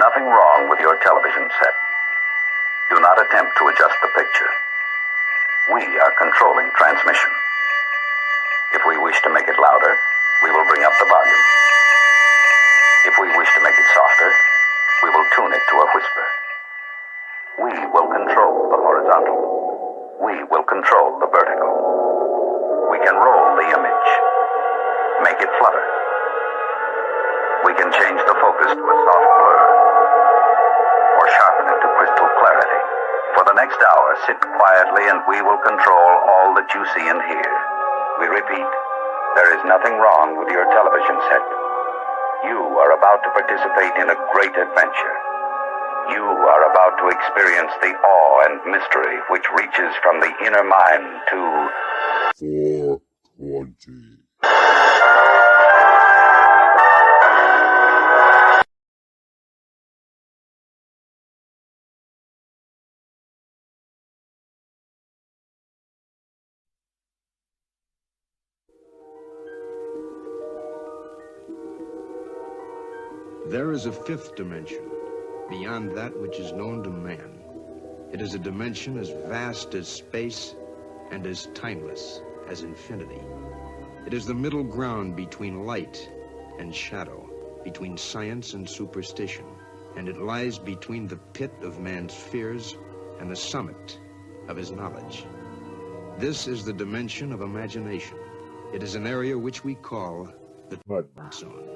nothing wrong with your television set. Do not attempt to adjust the picture. We are controlling transmission. If we wish to make it louder, we will bring up the volume. If we wish to make it softer, we will tune it to a whisper. We will control the horizontal. We will control the vertical. We can roll the image, make it flutter. We can change the focus to a soft blur, or sharpen it to crystal clarity. For the next hour, sit quietly and we will control all that you see and hear. We repeat, there is nothing wrong with your television set. You are about to participate in a great adventure. You are about to experience the awe and mystery which reaches from the inner mind to 420. There is a fifth dimension, beyond that which is known to man. It is a dimension as vast as space and as timeless as infinity. It is the middle ground between light and shadow, between science and superstition, and it lies between the pit of man's fears and the summit of his knowledge. This is the dimension of imagination. It is an area which we call the mud zone.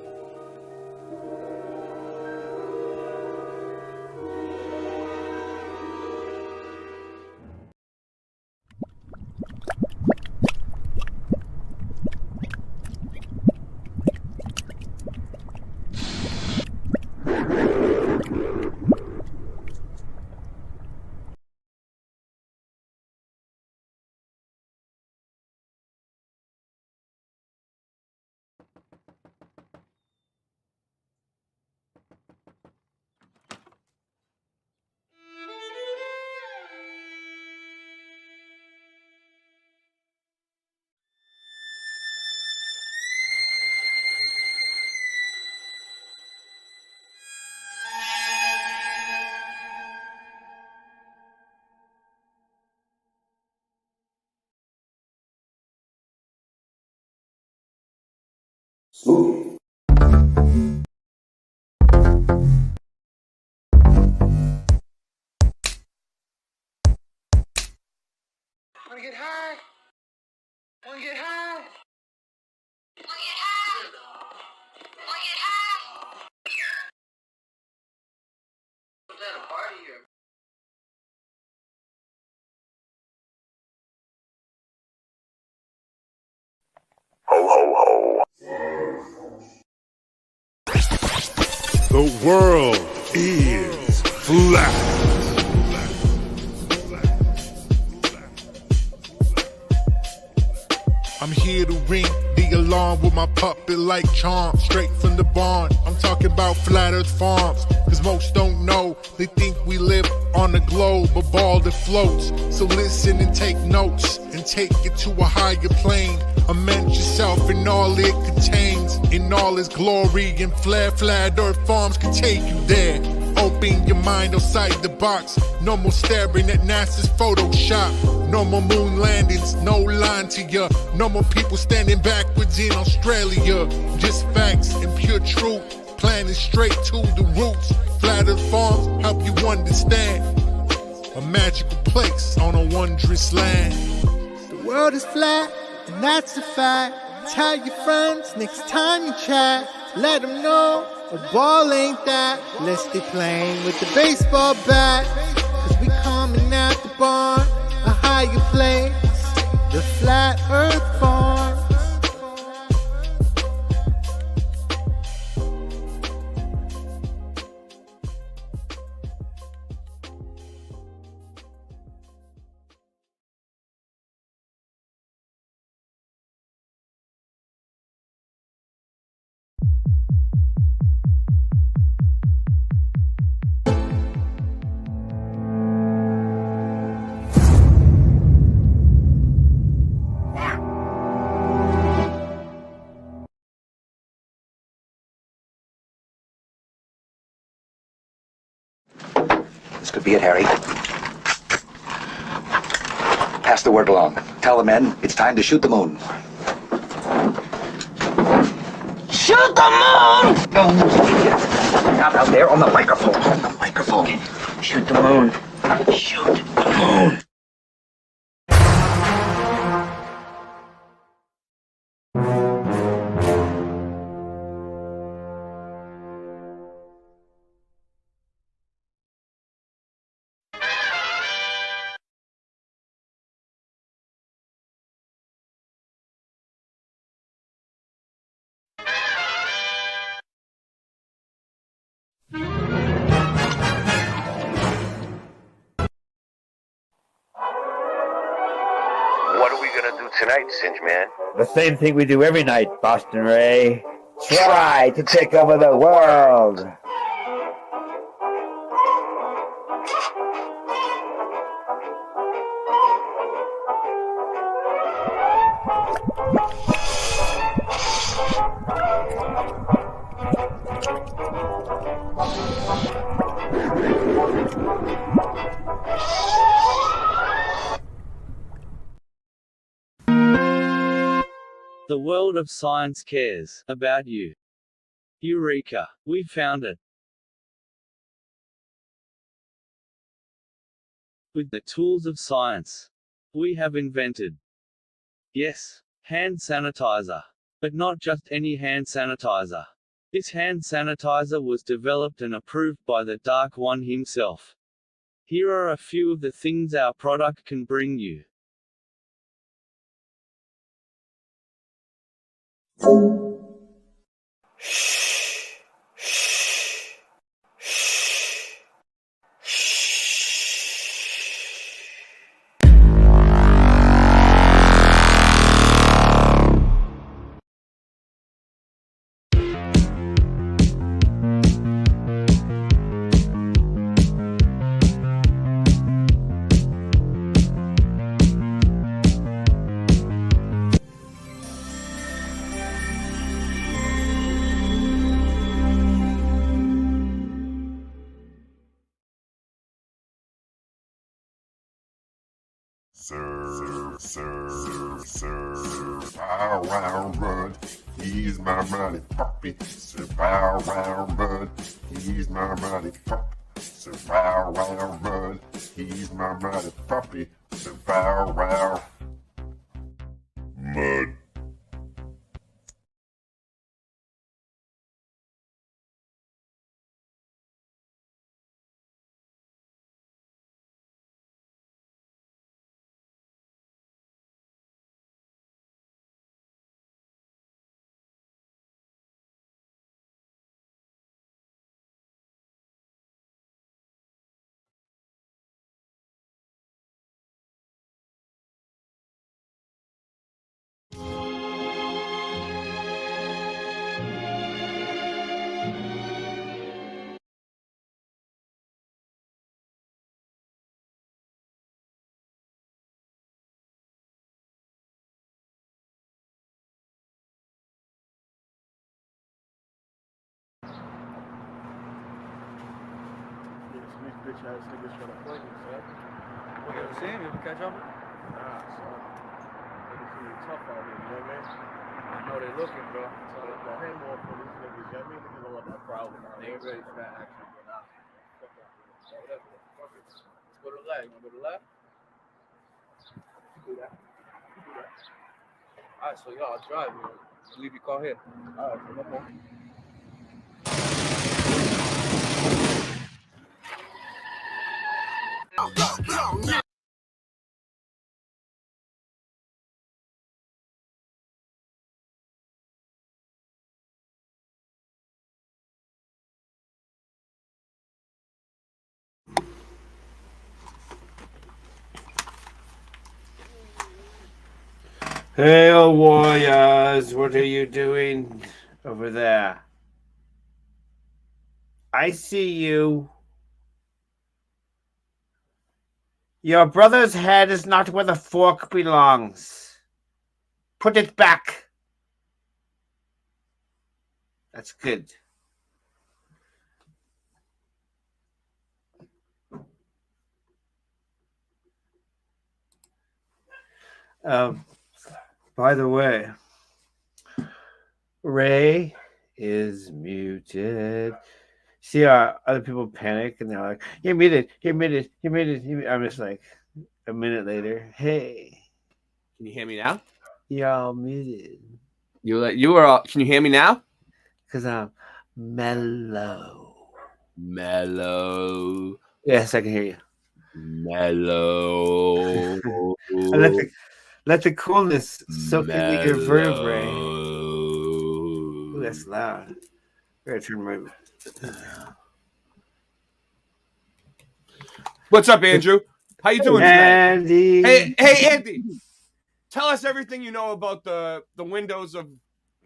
Spooky. Wanna get high? Wanna get high? Wanna get high? Wanna get high? Was that a party or? Ho, ho, ho. The world is flat. I'm here to ring the alarm with my puppet-like charm, straight from the barn. I'm talking about Flat Earth Farms, cause most don't know. They think we live on a globe, a ball that floats. So listen and take notes, and take it to a higher plane. Imagine yourself in all it contains, in all its glory, and Flat Earth Farms can take you there. Open your mind outside the box. No more staring at NASA's Photoshop. No more moon landings, no line to ya. No more people standing backwards in Australia. Just facts and pure truth, planning straight to the roots. Flat Earth Farms help you understand. A magical place on a wondrous land. The world is flat, and that's a fact. Tell your friends next time you chat. Let them know a ball ain't that. Let's stay playing with the baseball bat. Cause we coming out the barn, a higher place, the Flat Earth Farm. This could be it, Harry. Pass the word along. Tell the men it's time to shoot the moon. Shoot the moon! Not out there on the microphone. On the microphone. Shoot the moon. Shoot the moon. What are we gonna do tonight, Singe Man? The same thing we do every night, Boston Ray. Try to take over the world. The world of science cares about you. Eureka! We found it. With the tools of science, we have invented, yes, hand sanitizer. But not just any hand sanitizer. This hand sanitizer was developed and approved by the Dark One himself. Here are a few of the things our product can bring you. Sir, bow wow run. He's my mighty puppy. Sir, bow wow run. He's my mighty puppy. Sir, bow wow run. He's my mighty puppy. Sir, bow wow. Mud. Bitch ass niggas trying to play me, son. You ever see him? You ever catch up with him? Nah, son. Niggas feeling tough out here, you know what I mean? I know they looking, bro. So the hand more for these niggas, you know what I mean? Niggas don't want that problem. They ain't ready for that action, but nah. So whatever. Fuck it. Let's go to the left. You wanna go to the left? Do that. Do that. Alright, so y'all drive. Leave your car here. Alright, so no more. Hail, warriors! What are you doing over there? I see you. Your brother's head is not where the fork belongs. Put it back. That's good. By the way, Ray is muted. See how other people panic and they're like, "You're muted. You're muted. You're muted." I'm just like, a minute later, hey, Can you hear me now? y'all muted You are. Can you hear me now? because I'm mellow. Mellow. Yes, I can hear you. Mellow. I let the coolness soak into your vertebrae. Mellow. Ooh, that's loud. I gotta turn my. What's up, Andrew? How you doing tonight? Andy. Hey, Andy. Tell us everything you know about the windows of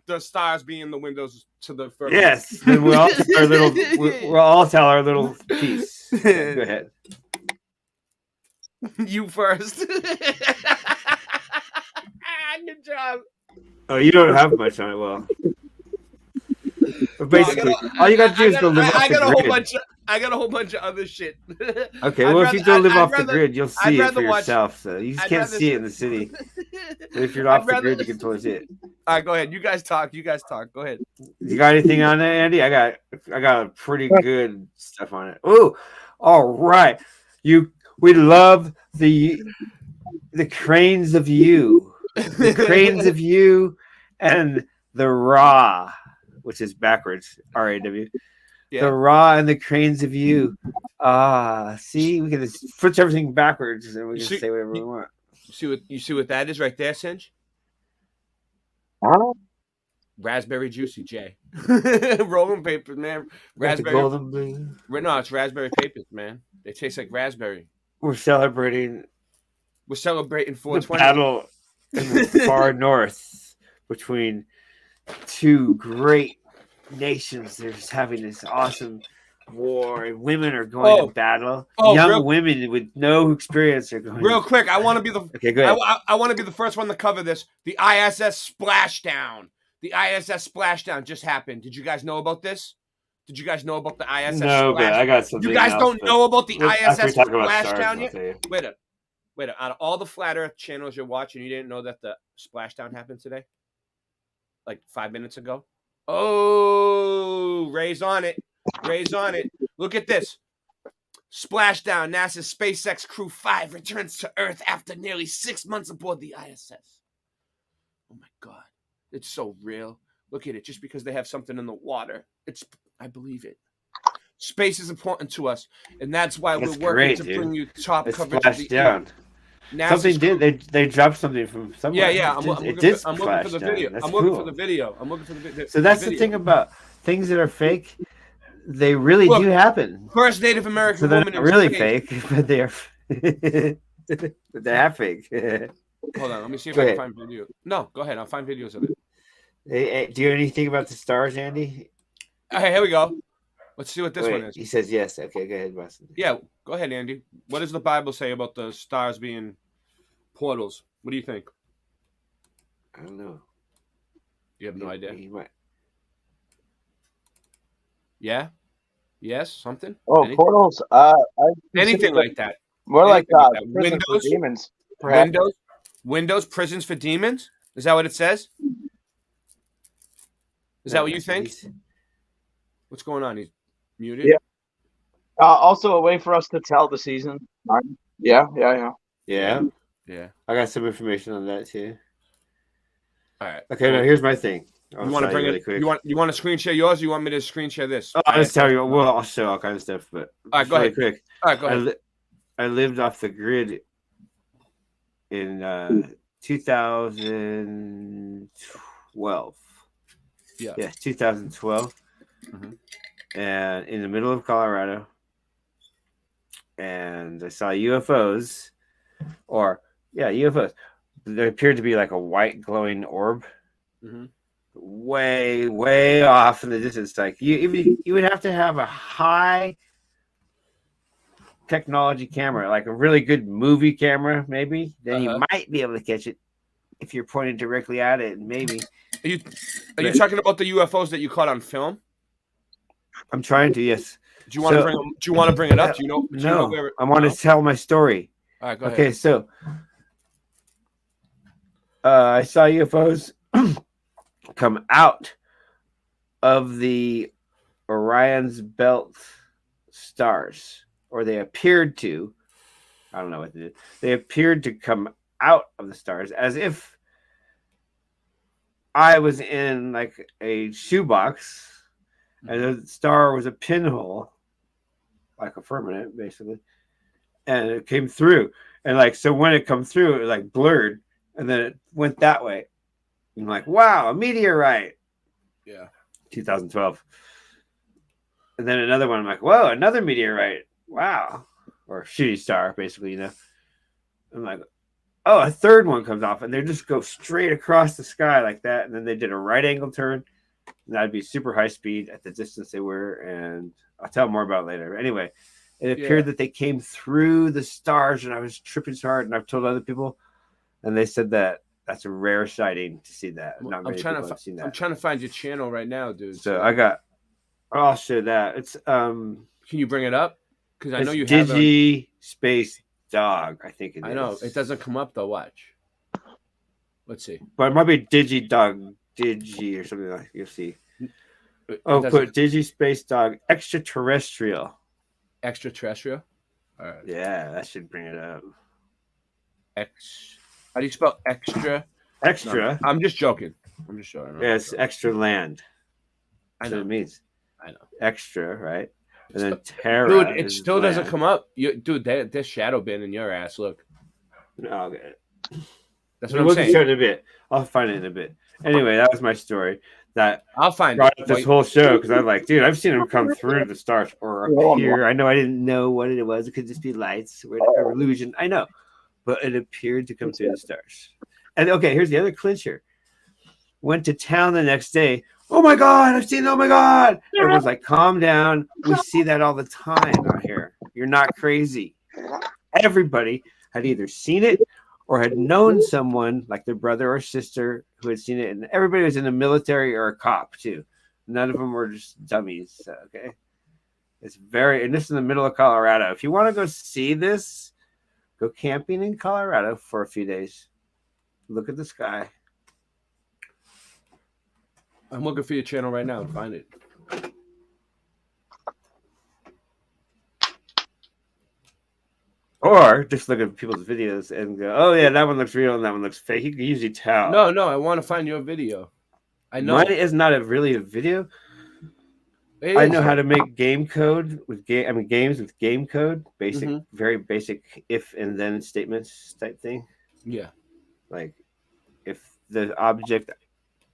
the stars being the windows to the firmament. Yes, then we'll all tell our little. We'll all tell our little piece. Okay, go ahead. You first. Good job. Oh, you don't have much on it. Well, but basically, all you got to do is go live off the grid. I got a whole bunch of other shit. Okay, well, if you go live off the grid, you'll see it for yourself. So you just can't see it in the city. But if you're off the grid, you can totally see it. All right, go ahead. You guys talk. Go ahead. You got anything on it, Andy? I got a pretty good stuff on it. Oh, all right. We love the cranes of you, the cranes of you, and the raw, which is backwards, RAW. Yeah. The raw and the cranes of you. See, we can just switch everything backwards and we can say whatever we want. You see what that is right there, Cinch? Raspberry juicy, Jay. Rolling papers, man. Raspberry. Golden blue. No, it's raspberry papers, man. They taste like raspberry. We're celebrating 420. The battle in the far north between two great nations. They're just having this awesome war, and women are going to battle. Young women with no experience are going. Real quick, I want to be the okay. Go ahead. I want to be the first one to cover this. The ISS splashdown. The ISS splashdown just happened. Did you guys know about this? Did you guys know about the ISS? No, but I got something. You guys don't know about the ISS splashdown yet? Wait a. Out of all the flat Earth channels you're watching, you didn't know that the splashdown happened today? Like 5 minutes ago? Oh, Ray's on it. Look at this. Splashdown. NASA's SpaceX Crew 5 returns to Earth after nearly 6 months aboard the ISS. Oh my God. It's so real. Look at it. Just because they have something in the water. I believe it. Space is important to us, and that's why we're working to bring you top coverage of the down. Something did. They dropped something from somewhere. Yeah. I'm looking for the video. That's I'm cool. looking for the video. So that's the thing about things that are fake. They really do happen. First Native American woman. They're not really fake, but they're fake. Hold on, let me see if I can find video. No, go ahead. I'll find videos of it. Hey, do you know anything about the stars, Andy? Hey, here we go. Let's see what this one is. He says yes. Okay, go ahead, Boston. Yeah, go ahead, Andy. What does the Bible say about the stars being portals? What do you think? I don't know. You have no idea? He might. Yeah? Yes? Something? Oh, anything? Portals? Anything like that. More anything like that. Windows? Demons. Perhaps. Windows, prisons for demons? Is that what it says? Is that what you think? What's going on? He's muted? Yeah. Also, a way for us to tell the season. Yeah. I got some information on that too. All right. Okay, now here's my thing. You want to bring it? You want to screen share yours? Or you want me to screen share this? Oh, I'll just tell you. Well, I'll show all kinds of stuff, but all right, go ahead. Quick. All right, go ahead. I lived off the grid in 2012. Yeah. Yes, 2012. Mm-hmm. And in the middle of Colorado, and I saw UFOs, UFOs. There appeared to be like a white glowing orb, way, way off in the distance. Like you would have to have a high technology camera, like a really good movie camera, maybe. Then you might be able to catch it if you're pointing directly at it. Maybe. Are you talking about the UFOs that you caught on film? I'm trying to. Yes. Do you want to bring it up? Do you know? I want to tell my story. All right, go ahead. Okay, so I saw UFOs come out of the Orion's belt stars, or they appeared to. I don't know what they did. They appeared to come out of the stars as if I was in like a shoebox, and the star was a pinhole, like a firmament, basically, and it came through. And like, so when it come through, it like blurred, and then it went that way. I'm like, wow, a meteorite. Yeah. 2012. And then another one, I'm like, whoa, another meteorite. Wow. Or shooting star, basically, you know. I'm like, oh, a third one comes off, and they just go straight across the sky like that. And then they did a right angle turn. And that'd be super high speed at the distance they were. And I'll tell more about it later. Anyway, it appeared that they came through the stars, and I was tripping so hard. And I've told other people, and they said that that's a rare sighting to see that. Not many people have seen that. I'm trying to find your channel right now, dude. So I'll show that. It's Can you bring it up? Because I know you have Digi Space Dog. I think it is. I know it doesn't come up though. Watch. Let's see. But it might be Digi Dog, Digi or something like that. You'll see. Oh, put Digi Space Dog Extraterrestrial. Extraterrestrial. All right. Yeah, that should bring it up. How do you spell extra? Extra. No, I'm just joking. I'm just joking. Yeah, it's extra land. I know what it means. I know. Extra, right? And then Terra. Dude, it still land. doesn't come up. Dude, there's shadow bin in your ass. Look. No, okay. That's what I'm saying. Show it in a bit. I'll find it in a bit. Anyway, that was my story. That I'll find brought up this whole show because I'm like, dude, I've seen them come through the stars or appear. I know I didn't know what it was. It could just be lights or illusion. I know, but it appeared to come through the stars. And okay, here's the other clincher. Went to town the next day. Oh my God, I've seen it. Oh my God. Everyone's like, calm down. We see that all the time out here. You're not crazy. Everybody had either seen it or had known someone like their brother or sister who had seen it. And everybody was in the military or a cop too. None of them were just dummies. Okay. It's and this is in the middle of Colorado. If you want to go see this, go camping in Colorado for a few days. Look at the sky. I'm looking for your channel right now and find it. Or just look at people's videos and go, oh, yeah, that one looks real and that one looks fake. You can usually tell. No, I want to find your video. I know. Mine is not really a video. I know how to make game code with games with game code. Basic, very basic if and then statements type thing. Yeah. Like if the object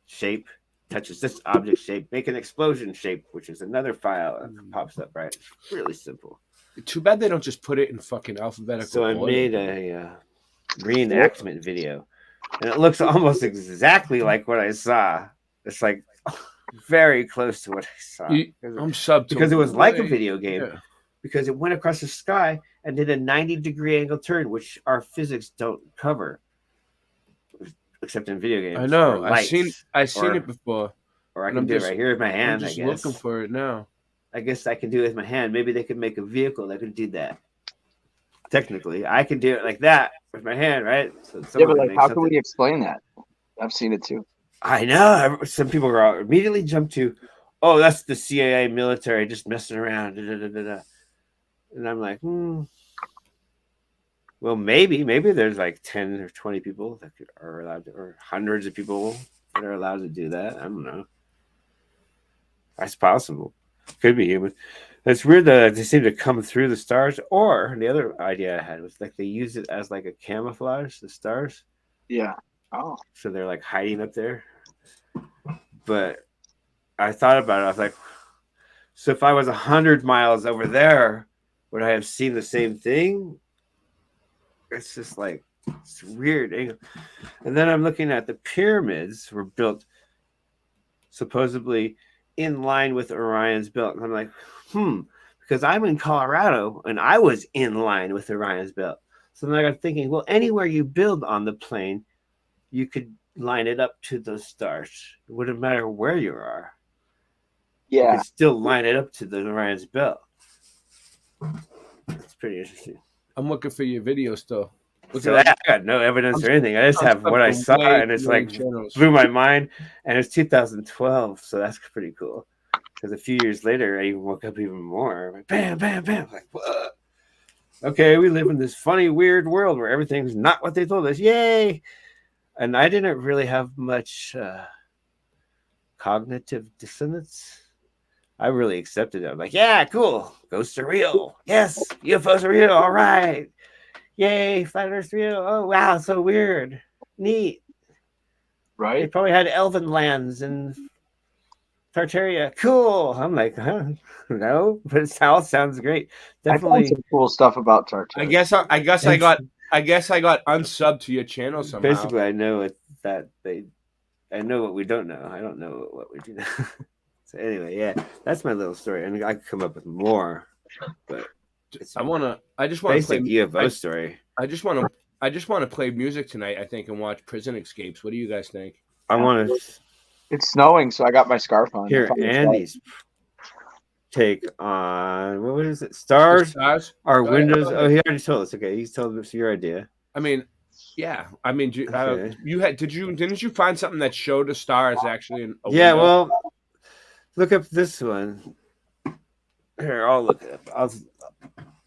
shape touches this object shape, make an explosion shape, which is another file that pops up, right? It's really simple. Too bad they don't just put it in fucking alphabetical So I order. made a reenactment video, and it looks almost exactly like what I saw. It's like very close to what I saw. I'm sub because it was like a video game, because it went across the sky and did a 90-degree angle turn, which our physics don't cover, except in video games. I know. I've seen it before. Or I can do it right here with my hand. I'm just I guess. looking for it now. I guess I can do it with my hand. Maybe they could make a vehicle that could do that. Technically, I can do it like that with my hand, right? So yeah, but like, how can we explain that? I've seen it too. I know. Some people are immediately jump to, oh, that's the CIA military just messing around. Da, da, da, da, da. And I'm like, well, maybe there's like 10 or 20 people that are allowed to, or hundreds of people that are allowed to do that. I don't know. That's possible. Could be human. It's weird that they seem to come through the stars. Or the other idea I had was like they use it as like a camouflage, the stars. Yeah. Oh. So they're like hiding up there. But I thought about it. I was like, so if I was 100 miles over there, would I have seen the same thing? It's just like, it's weird. And then I'm looking at the pyramids were built supposedly in line with Orion's belt. And I'm like, because I'm in Colorado and I was in line with Orion's belt. So then I got thinking, well, anywhere you build on the plane, you could line it up to those stars. It wouldn't matter where you are. Yeah. You could still line it up to the Orion's belt. That's pretty interesting. I'm looking for your video still. Look So at I got no evidence or anything. I just have what I saw, way and it's too many like channels. blew my mind. And it's 2012, so that's pretty cool. Because a few years later, I woke up even more. Like, bam, bam, bam. Like, what? Okay, we live in this funny, weird world where everything's not what they told us. Yay! And I didn't really have much cognitive dissonance. I really accepted it. I'm like, yeah, cool. Ghosts are real. Yes, UFOs are real. All right. Yay, flat Earth's real. Oh, wow, so weird. Neat. They Right? probably had elven lands in Tartaria. Cool. I'm like, no, but it all sounds great. I found Definitely. some cool stuff about Tartaria. I guess I got unsubbed to your channel somehow. Basically, I know it that they. I know what we don't know. I don't know what we do know. So anyway, yeah, that's my little story, and I could come up with more, but it's I just want to play basic UFO story. I just want to play music tonight. I think and watch Prison Escapes. What do you guys think? I want to It's snowing, so I got my scarf on. hear Andy's take on what is it? Stars are windows. Oh, he already told us. Okay, he's told us your idea. I mean, yeah. I mean, Okay. didn't you find something that showed the stars actually in a Yeah, window? well, look up this one. Here, I'll look it up.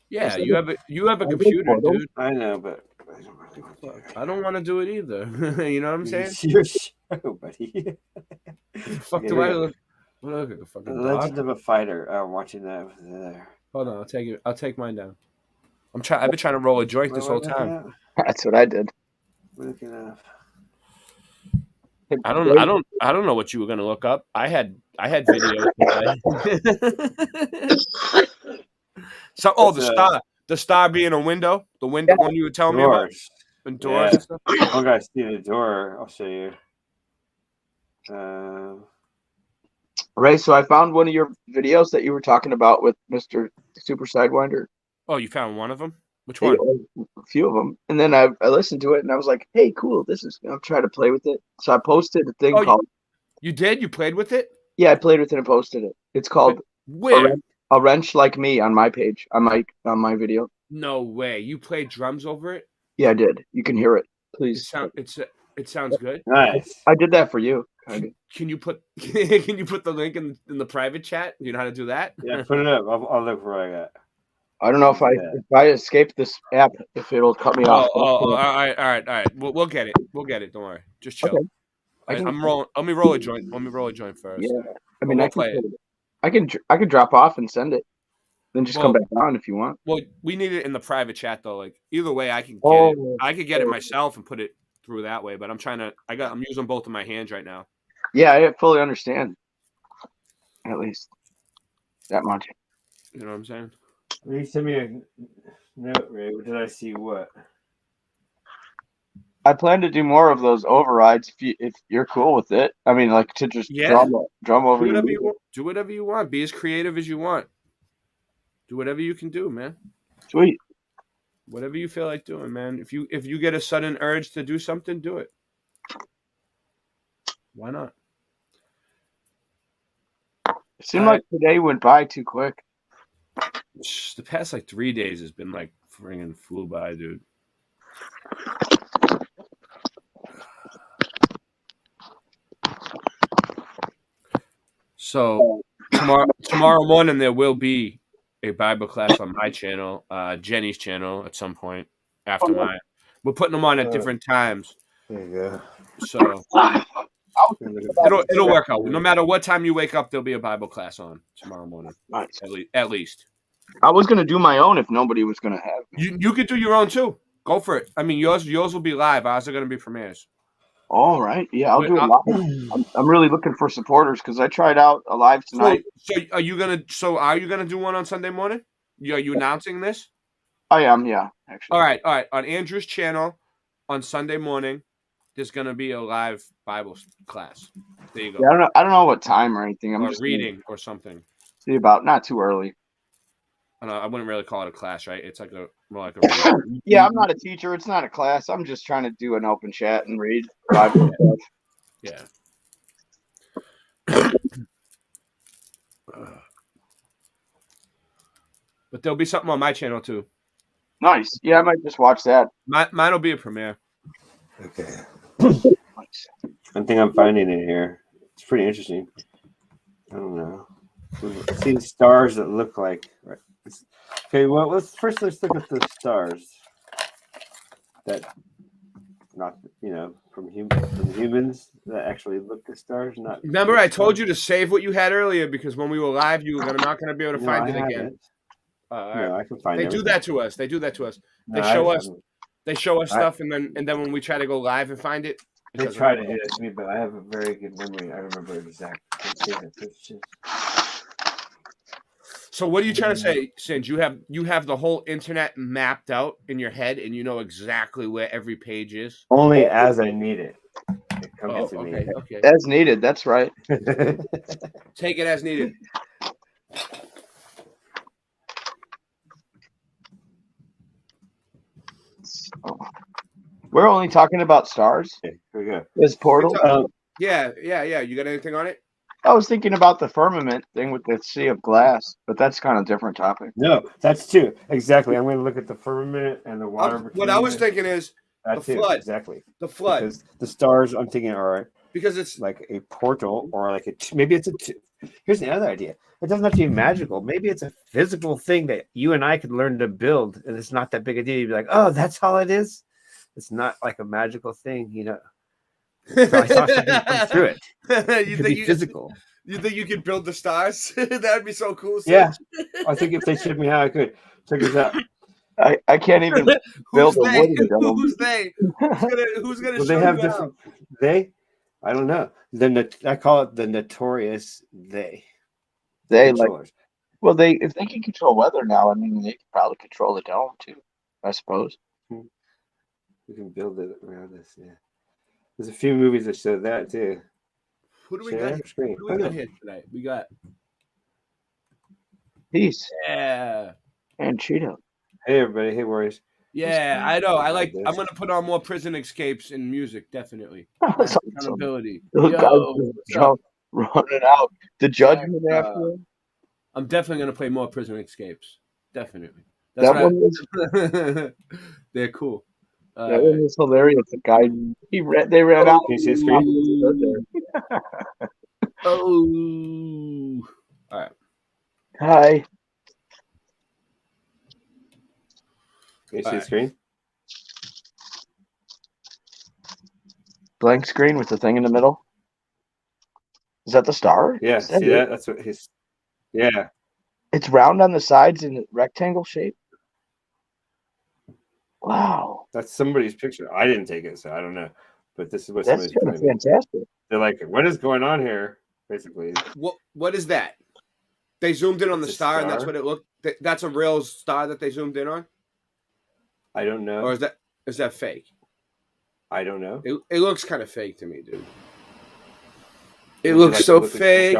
Yeah, you have a computer, dude. I know, but I don't want to do it either. You know what I'm saying? It's your show, buddy. Fuck do I look? I look like a fucking dog. Legend of a Fighter. I'm watching that over there. Hold on, I'll take mine down. I've been trying to roll a joint this whole time. That's what I did. Looking up. I don't know what you were gonna look up. I had videos. So the star being a window, the window one you were telling me about, and doors and stuff. Oh, guys, see the door. I'll show you. Ray, so I found one of your videos that you were talking about with Mr. Super Sidewinder. Oh, you found one of them? Which one? A few of them. And then I listened to it and I was like, hey, cool. I'm trying to play with it. So I posted a thing called. You did? You played with it? Yeah, I played with it and posted it. It's called Where? A Wrench Like Me on my page, on my video. No way. You played drums over it? Yeah, I did. You can hear it. Please. It sounds good. Nice. I did that for you. Can you put the link in the private chat? Do you know how to do that? Yeah, put it up. I'll look for what I got. I don't know if I escape this app, if it'll cut me off. All right. We'll get it. We'll get it. Don't worry. Just chill. Okay. I'm rolling. Let me roll a joint. Let me roll a joint first. Yeah. I mean, we'll play it. I can drop off and send it, then just come back on if you want. Well, we need it in the private chat though. Like either way, I can get it. I could get it myself and put it through that way. But I'm using both of my hands right now. Yeah, I fully understand. At least that much. You know what I'm saying? Will you send me a note, Ray? Did I see what? I plan to do more of those overrides if you're cool with it. I mean, like to just drum over. Do whatever you want. Be as creative as you want. Do whatever you can do, man. Sweet. Whatever you feel like doing, man. If you get a sudden urge to do something, do it. Why not? It seemed like today went by too quick. The past 3 days has been friggin' flew by, dude. So tomorrow morning there will be a Bible class on my channel, Jenny's channel at some point after mine. We're putting them on at different times. There you go. So it'll work out. No matter what time you wake up, there'll be a Bible class on tomorrow morning. Nice. At least. I was gonna do my own if nobody was gonna have me. You could do your own too. Go for it. I mean, yours will be live. Ours are gonna be premieres. All right. Yeah, I'll do it live. I'm really looking for supporters because I tried out a live tonight. So are you gonna do one on Sunday morning? Are you announcing this? I am. Yeah. Actually. All right. On Andrew's channel on Sunday morning, there's gonna be a live Bible class. There you go. Yeah, I don't know what time or anything. I'm just reading or something. See about not too early. I wouldn't really call it a class, right? It's more like a read. Yeah, I'm not a teacher. It's not a class. I'm just trying to do an open chat and read Bible stuff. Yeah. But there'll be something on my channel too. Nice. Yeah, I might just watch that. Mine will be a premiere. Okay. I think I'm finding it here. It's pretty interesting. I don't know. See the stars that look like. Right. Okay. Well, let's look at the stars that not from humans that actually look at stars. Not. Remember, I told you to save what you had earlier because when we were live, you were not going to be able to find it again. No, I can find. They do that to us. They do that to us. They show us. They show us stuff, and then when we try to go live and find it, they try to do that to me. But I have a very good memory. I remember exactly. So what are you trying to say, Singe? You have the whole internet mapped out in your head, and you know exactly where every page is. Only as I need it. It comes to me. Okay. As needed. That's right. Take it as needed. We're only talking about stars. Okay, here we go. This portal. Yeah. You got anything on it? I was thinking about the firmament thing with the sea of glass, but that's kind of a different topic. No, that's too exactly. I'm going to look at the firmament and the water. What I was thinking is the flood. Exactly. The flood. Because the stars, I'm thinking, all right. Because it's like a portal or like maybe it's here's the other idea. It doesn't have to be magical. Maybe it's a physical thing that you and I could learn to build, and it's not that big a deal. You'd be like, oh, that's all it is. It's not like a magical thing, So I saw something come through it. You could think be physical. You think you could build the stars? That would be so cool. Yeah, I think if they showed me how I could. Check this out. I can't even build a wooden dome. Who's they? Who's gonna well, show they have you different. Out? They, I don't know. I call it the notorious they. They like. Well, if they can control weather now, I mean, they can probably control the dome too. I suppose. We can build it around this. Yeah, there's a few movies that show that too. Who do we got here? Who do we got here tonight? We got Peace. Yeah. And Cheeto. Hey everybody. Hey Warriors. Yeah, I know. I'm gonna put on more prison escapes in music, definitely. Accountability. Yo, running out. The judgment after. I'm definitely gonna play more prison escapes. Definitely. That's that one was. They're cool. That one was hilarious. The guy they ran out. Can you see the screen? Oh. All right. Hi. Can you see the screen? Blank screen with the thing in the middle. Is that the star? Yeah, see that? That's what his. Yeah. It's round on the sides in a rectangle shape. Wow. That's somebody's picture. I didn't take it, so I don't know. But this is what that's somebody's kind of fantastic. They're like, what is going on here? Basically. What is that? They zoomed in on the star, and that's what it looked. That's a real star that they zoomed in on. I don't know. Or is that fake? I don't know. It looks kind of fake to me, dude. It looks so fake.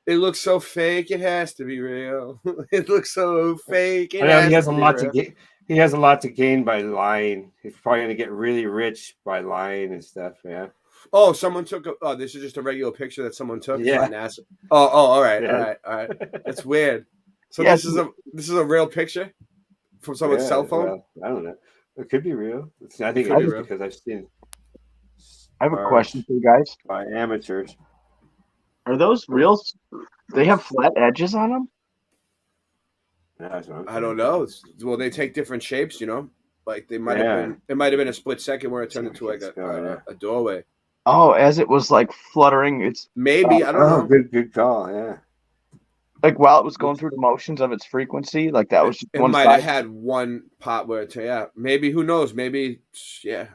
It looks so fake. It has to be real. It looks so fake. He has a lot to gain. He has a lot to gain by lying. He's probably going to get really rich by lying and stuff. Yeah. Oh, someone took. This is just a regular picture that someone took. Yeah. NASA. Oh, all right. That's weird. So this is a real picture from someone's cell phone. Well, I don't know. It could be real. I think it is because I've seen. I have a question for you guys. By amateurs. Are those real? They have flat edges on them? I don't know. Well, they take different shapes, Like they might have been. It might have been a split second where it turned into like a doorway. Oh, as it was like fluttering, it's maybe I don't know. Good call. Yeah. Like while it was going through the motions of its frequency, like that was just it might have had one part where maybe who knows? Maybe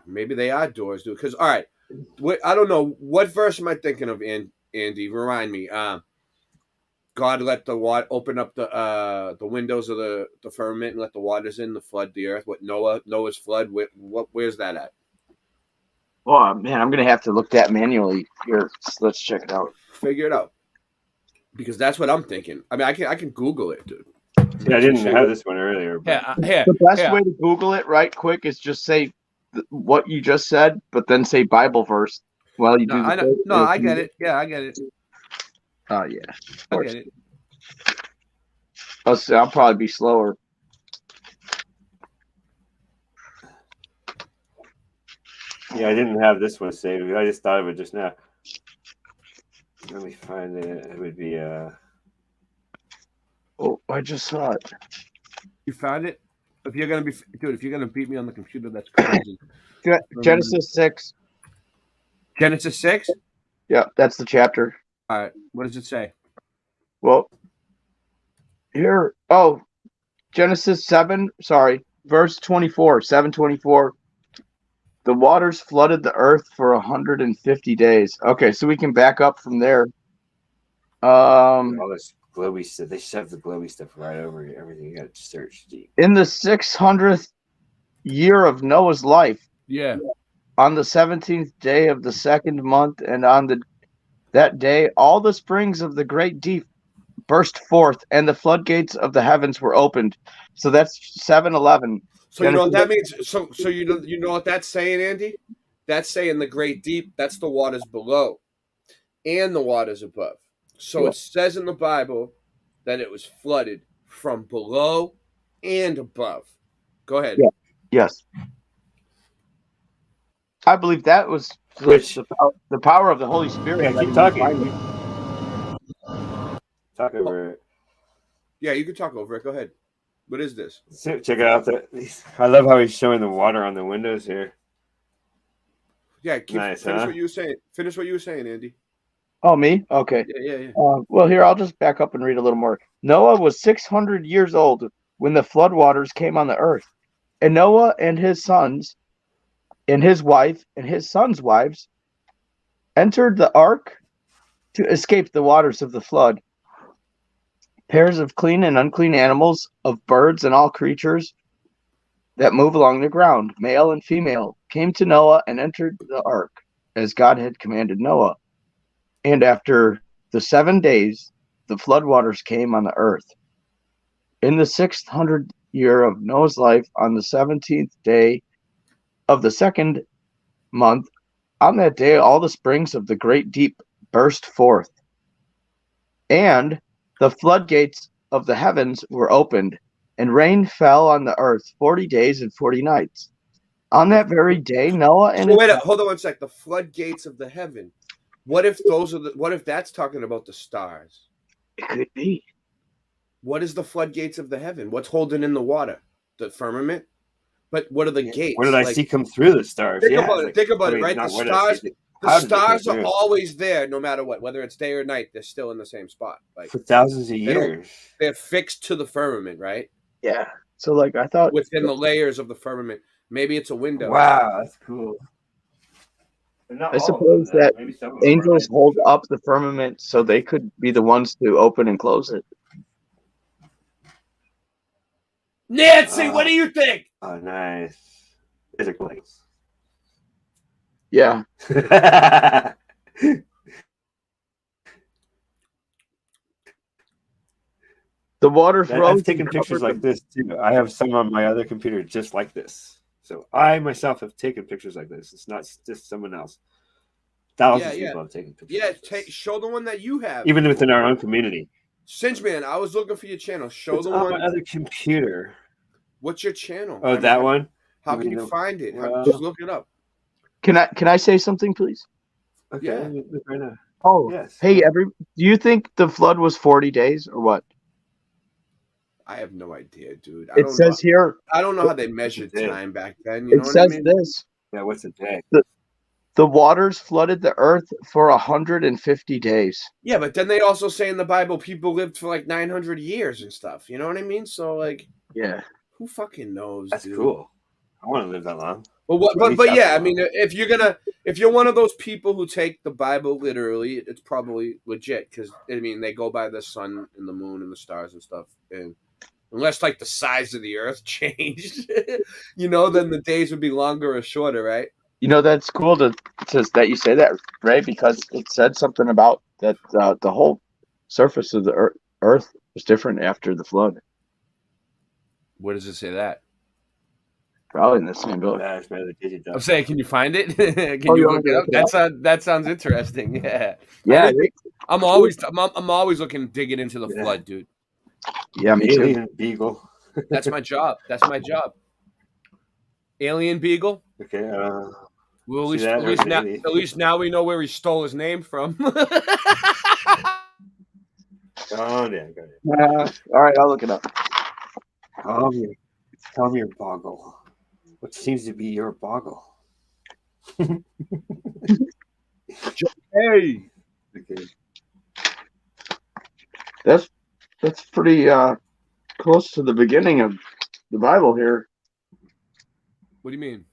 they are doors, dude. Because all right, I don't know what verse am I thinking of, Andy? Remind me. God let the water open up the windows of the firmament and let the waters in, the flood the earth. What Noah's flood? Where's that at? Oh man, I'm gonna have to look that manually. Here, let's check it out. Figure it out, because that's what I'm thinking. I mean, I can Google it, dude. Yeah, I didn't have this one earlier. But... The best way to Google it right quick is just say what you just said, but then say Bible verse while you do. I get it. Yeah, I get it. Oh yeah, I get it. I'll probably be slower. Yeah, I didn't have this one saved. I just thought of it just now. Let me find it. It would be Oh, I just saw it. You found it? If you're gonna beat me on the computer, that's crazy. Genesis 6. Genesis 6? Yeah, that's the chapter. All right. What does it say? Well, here. Oh, Genesis 7. Sorry, verse 24. 7:24. The waters flooded the earth for 150 days. Okay, so we can back up from there. all this glowy stuff. They shoved the glowy stuff right over everything. You got to search deep. In the 600th year of Noah's life, Yeah. on the 17th day of the second month, and on that day, all the springs of the great deep burst forth, and the floodgates of the heavens were opened. So that's 7:11. So you know what that means? So you know what that's saying, Andy? That's saying the great deep, that's the waters below and the waters above. So Yeah. it says in the Bible that it was flooded from below and above. Go ahead. Yeah. Yes. I believe that was the power of the Holy Spirit. Yeah, keep talking. Talk over it. Yeah, you can talk over it. Go ahead. What is this? Check it out. I love how he's showing the water on the windows here. Yeah, nice, finish huh? what you were saying. Finish what you were saying, Andy. Oh, me? Okay. Yeah. Well, here, I'll just back up and read a little more. Noah was 600 years old when the floodwaters came on the earth. And Noah and his sons, and his wife, and his sons' wives entered the ark to escape the waters of the flood. Pairs of clean and unclean animals, of birds and all creatures that move along the ground, male and female, came to Noah and entered the ark, as God had commanded Noah. And after the 7 days, the floodwaters came on the earth. In the 600th year of Noah's life, on the 17th day of the second month, on that day all the springs of the great deep burst forth, and the floodgates of the heavens were opened, and rain fell on the earth 40 days and 40 nights. On that very day, Noah and hold on one sec. The floodgates of the heaven. What if that's talking about the stars? It could be. What is the floodgates of the heaven? What's holding in the water? The firmament? But what are the gates? What did I see come through the stars? Think about it, right? The stars are through? always there no matter what. Whether it's day or night, they're still in the same spot. Like for thousands of years. They're fixed to the firmament, right? Yeah. So like I thought within the layers of the firmament. Maybe it's a window. Wow, that's cool. I suppose that angels hold up the firmament so they could be the ones to open and close it. Nancy, what do you think? Oh, nice. Is it place? Yeah. The waters rose. I've taken pictures like this too. I have some on my other computer just like this. So I myself have taken pictures like this. It's not just someone else. Thousands of people have taken pictures. Yeah, show the one that you have. Even within our own community. Since man, I was looking for your channel. Show the on one. My other computer. What's your channel? Oh, that one. How can you find it? Just look it up. Can I say something, please? Okay. Yeah. Right now. Oh, yes. Hey, do you think the flood was 40 days or what? I have no idea, dude. It says here. I don't know how they measured time back then. You know it says what I mean? this. Yeah, what's a day? The waters flooded the earth for 150 days. Yeah, but then they also say in the Bible people lived for like 900 years and stuff. You know what I mean? So like, yeah, who fucking knows? That's dude? cool. I want to live that long. But yeah, I mean, if you're one of those people who take the Bible literally, it's probably legit because I mean they go by the sun and the moon and the stars and stuff, and unless like the size of the earth changed, you know, then the days would be longer or shorter, right? You know, that's cool that you say that, Ray, because it said something about that the whole surface of the earth was different after the flood. Where does it say that? Probably in the same book. I'm saying, can you find it? Can you look it up? That sounds interesting. Yeah. Yeah. I'm always looking digging into the flood, dude. Yeah, me too. Alien Beagle. That's my job. Alien Beagle. Okay. Well, See that? There's an idiot. at least now we know where he stole his name from. Oh, yeah. Got it. All right, I'll look it up. Tell me your boggle. What seems to be your boggle? Hey, Okay. That's pretty close to the beginning of the Bible here. what do you mean?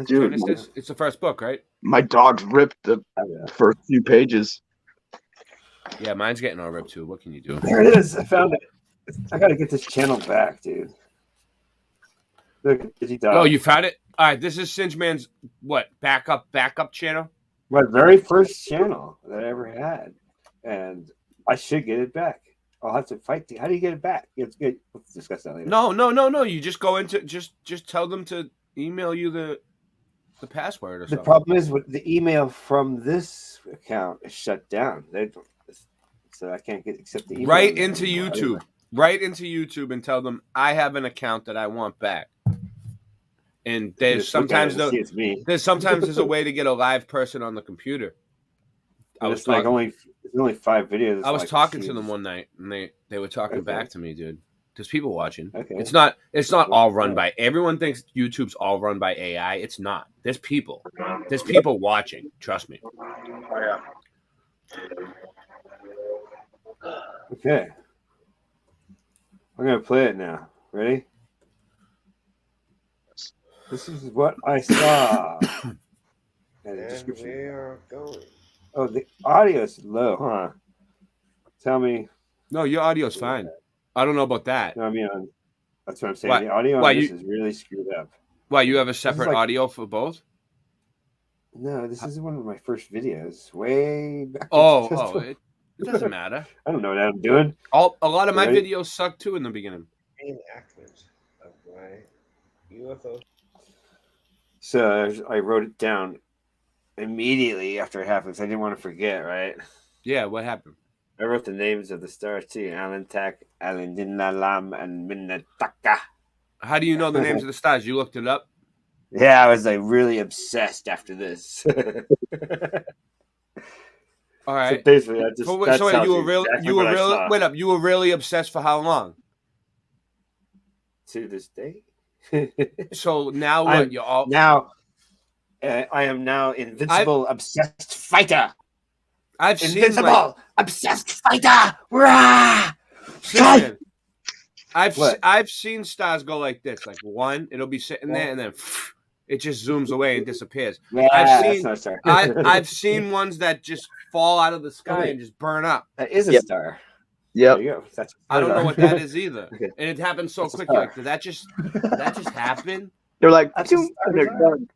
Dude, Genesis? It's the first book, right? my dog's ripped the first few pages. Yeah, mine's getting all ripped too. What can you do? There it is. I found it. I got to get this channel back, dude. Look, Digi Dog. Oh, you found it? All right, this is Singeman's what? Backup channel? My very first channel that I ever had. And I should get it back. I'll have to fight. How do you get it back? It's good. We'll discuss that later. No. You just go into just tell them to email you the password or The something. problem is with the email from this account is shut down. So I can't accept the email. Right into YouTube. Right into YouTube and tell them I have an account that I want back. And there's sometimes it's me. there's a way to get a live person on the computer. It's only 5 videos. I was talking to them one night and they were talking back to me, dude. There's people watching. Okay. It's not all run by everyone thinks YouTube's all run by AI. It's not. There's people. There's people watching. Trust me. Oh yeah. Okay. I'm gonna play it now. Ready? This is what I saw. And the description. We are going. Oh, the audio's low, huh? Tell me. No, your audio's fine. I don't know about that. No, I mean, that's what I'm saying. Why- The audio why on this you- is really screwed up. Why, you have a separate like- audio for both? No, this is one of my first videos. Way back. It doesn't matter. I don't know what I'm doing. A lot of my Right? videos suck too in the beginning. Reenactment of my UFO. So I wrote it down immediately after it happened. 'Cause I didn't want to forget, right? Yeah, what happened? I wrote the names of the stars too: Alantak, Alindinalam, and Minataka. How do you know the names of the stars? You looked it up? Yeah, I was like really obsessed after this. All right. So basically, that So wait, tells you were exactly what I saw. wait up. You were really obsessed for how long? To this day. So now what? You're all I am now invincible, obsessed fighter. I've seen Invincible, obsessed fighter. Rah! Listen, What? I've seen stars go like this, like one, it'll be sitting there, and then it just zooms away and disappears. Yeah, I've that's seen not a star. I've seen ones that just fall out of the sky and just burn up. That is a Yep. star. Yep. There you go. That's I don't know what that is either, Okay. and it happens so That's a quickly. star. Like, did that just happen? They're like, That's a "Phew," star and they're design. done.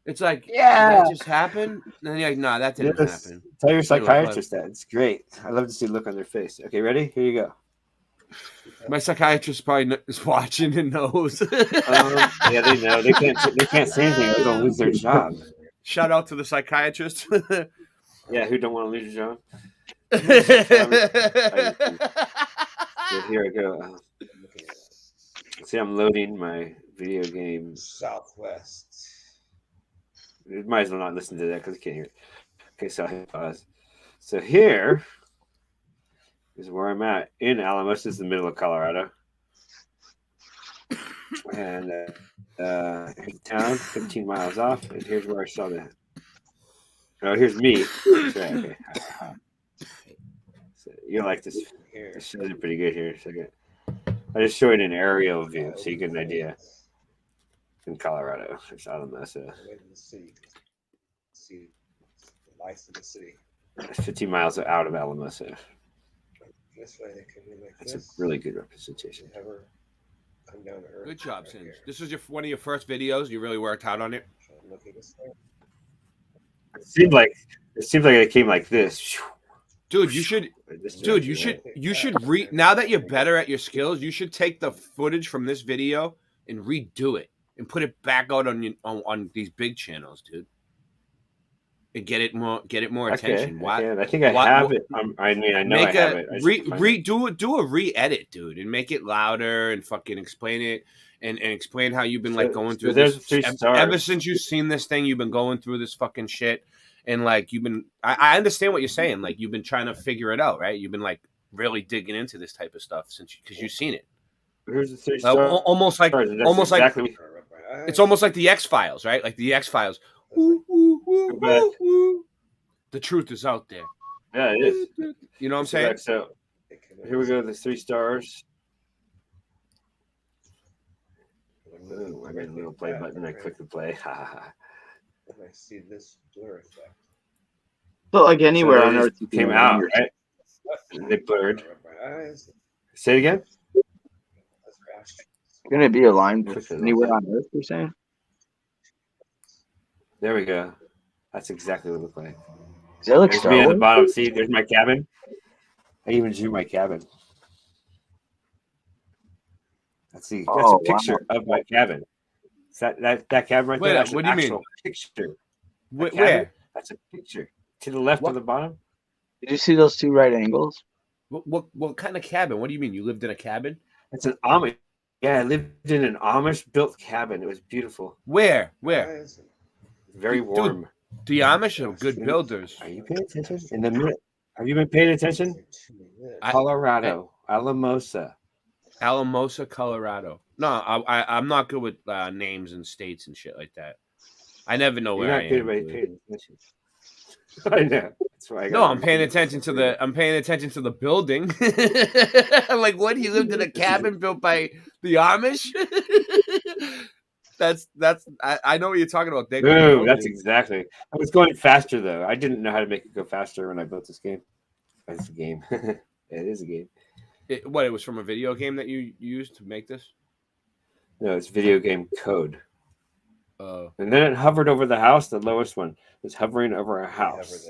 It's like, Yeah. did that just happen? And then you're like, nah, that didn't Yes. happen. Tell your You're like, psychiatrist that. It's great. I love to see the look on their face. Okay, ready? Here you go. My psychiatrist probably is watching and knows. Yeah, they know. They can't say anything or they'll lose their job. Shout out to the psychiatrist. Yeah, who don't want to lose your job? So here I go. See, I'm loading my video game. Southwest. You might as well not listen to that because I can't hear it. Okay, so I hit pause. So here is where I'm at in Alamos. This is the middle of Colorado. And here's the town, 15 miles off. And here's where I saw that. Oh, here's me. Okay. So you like this? This shows it pretty good here. So I just showed an aerial view so you get an idea. In Colorado, it's Alamos. Way to the city. See the lights of the city. 15 miles out of Alamos. This way they could be like That's this. a really good representation. Never come down to earth. Good job, right Singe. here. This was one of your first videos. You really worked hard on it. Look at this thing. It seemed like it came like this. Dude, you should now that you're better at your skills, you should take the footage from this video and redo it and put it back out on these big channels, dude. And get it more attention. Why? I think I have it. I mean, I know I have it. Do a re-edit, dude, and make it louder and fucking explain it and explain how you've been like going through there's this 3 stars. ever since you've seen this thing. You've been going through this fucking shit, and like you've been. I understand what you're saying. Like you've been trying to figure it out, right? You've been like really digging into this type of stuff since because you've seen it. Here's the 3 stars. Almost like exactly it's almost like the X-Files, right? Like the X-Files. The truth is out there. Yeah, it is. You know what I'm saying? So here we go. The 3 stars. Ooh, I got a little play button. I click the play. And I see this blur effect. But like anywhere on Earth, you came out, right? They blurred. Say it again. Can it be aligned anywhere on Earth? You're saying? There we go. That's exactly what it looks like. Does that look There's Star me at the Wars? bottom. See, there's my cabin. I even drew my cabin. That's a picture of my cabin. Is that cabin right there? That's what an do you mean? actual picture. Where? That's a picture. To the left of the bottom. Did you see those 2 right angles? What kind of cabin? What do you mean? You lived in a cabin? It's an Amish. Yeah, I lived in an Amish built cabin. It was beautiful. Where? Very warm. Dude, the Amish are good builders. Are you paying attention? Have you been paying attention? Colorado, Alamosa. Alamosa, Colorado. No, I'm not good with names and states and shit like that. I never know where I am. Paying attention. I know. That's why I'm paying attention to the building. Like, what? He lived in a cabin built by the Amish. I know what you're talking about. Boom, that's exactly. I was going faster though. I didn't know how to make it go faster when I built this game. It's a game. It is a game. It was from a video game that you used to make this? No, it's video game code. Oh. And then it hovered over the house. The lowest one was hovering over a house,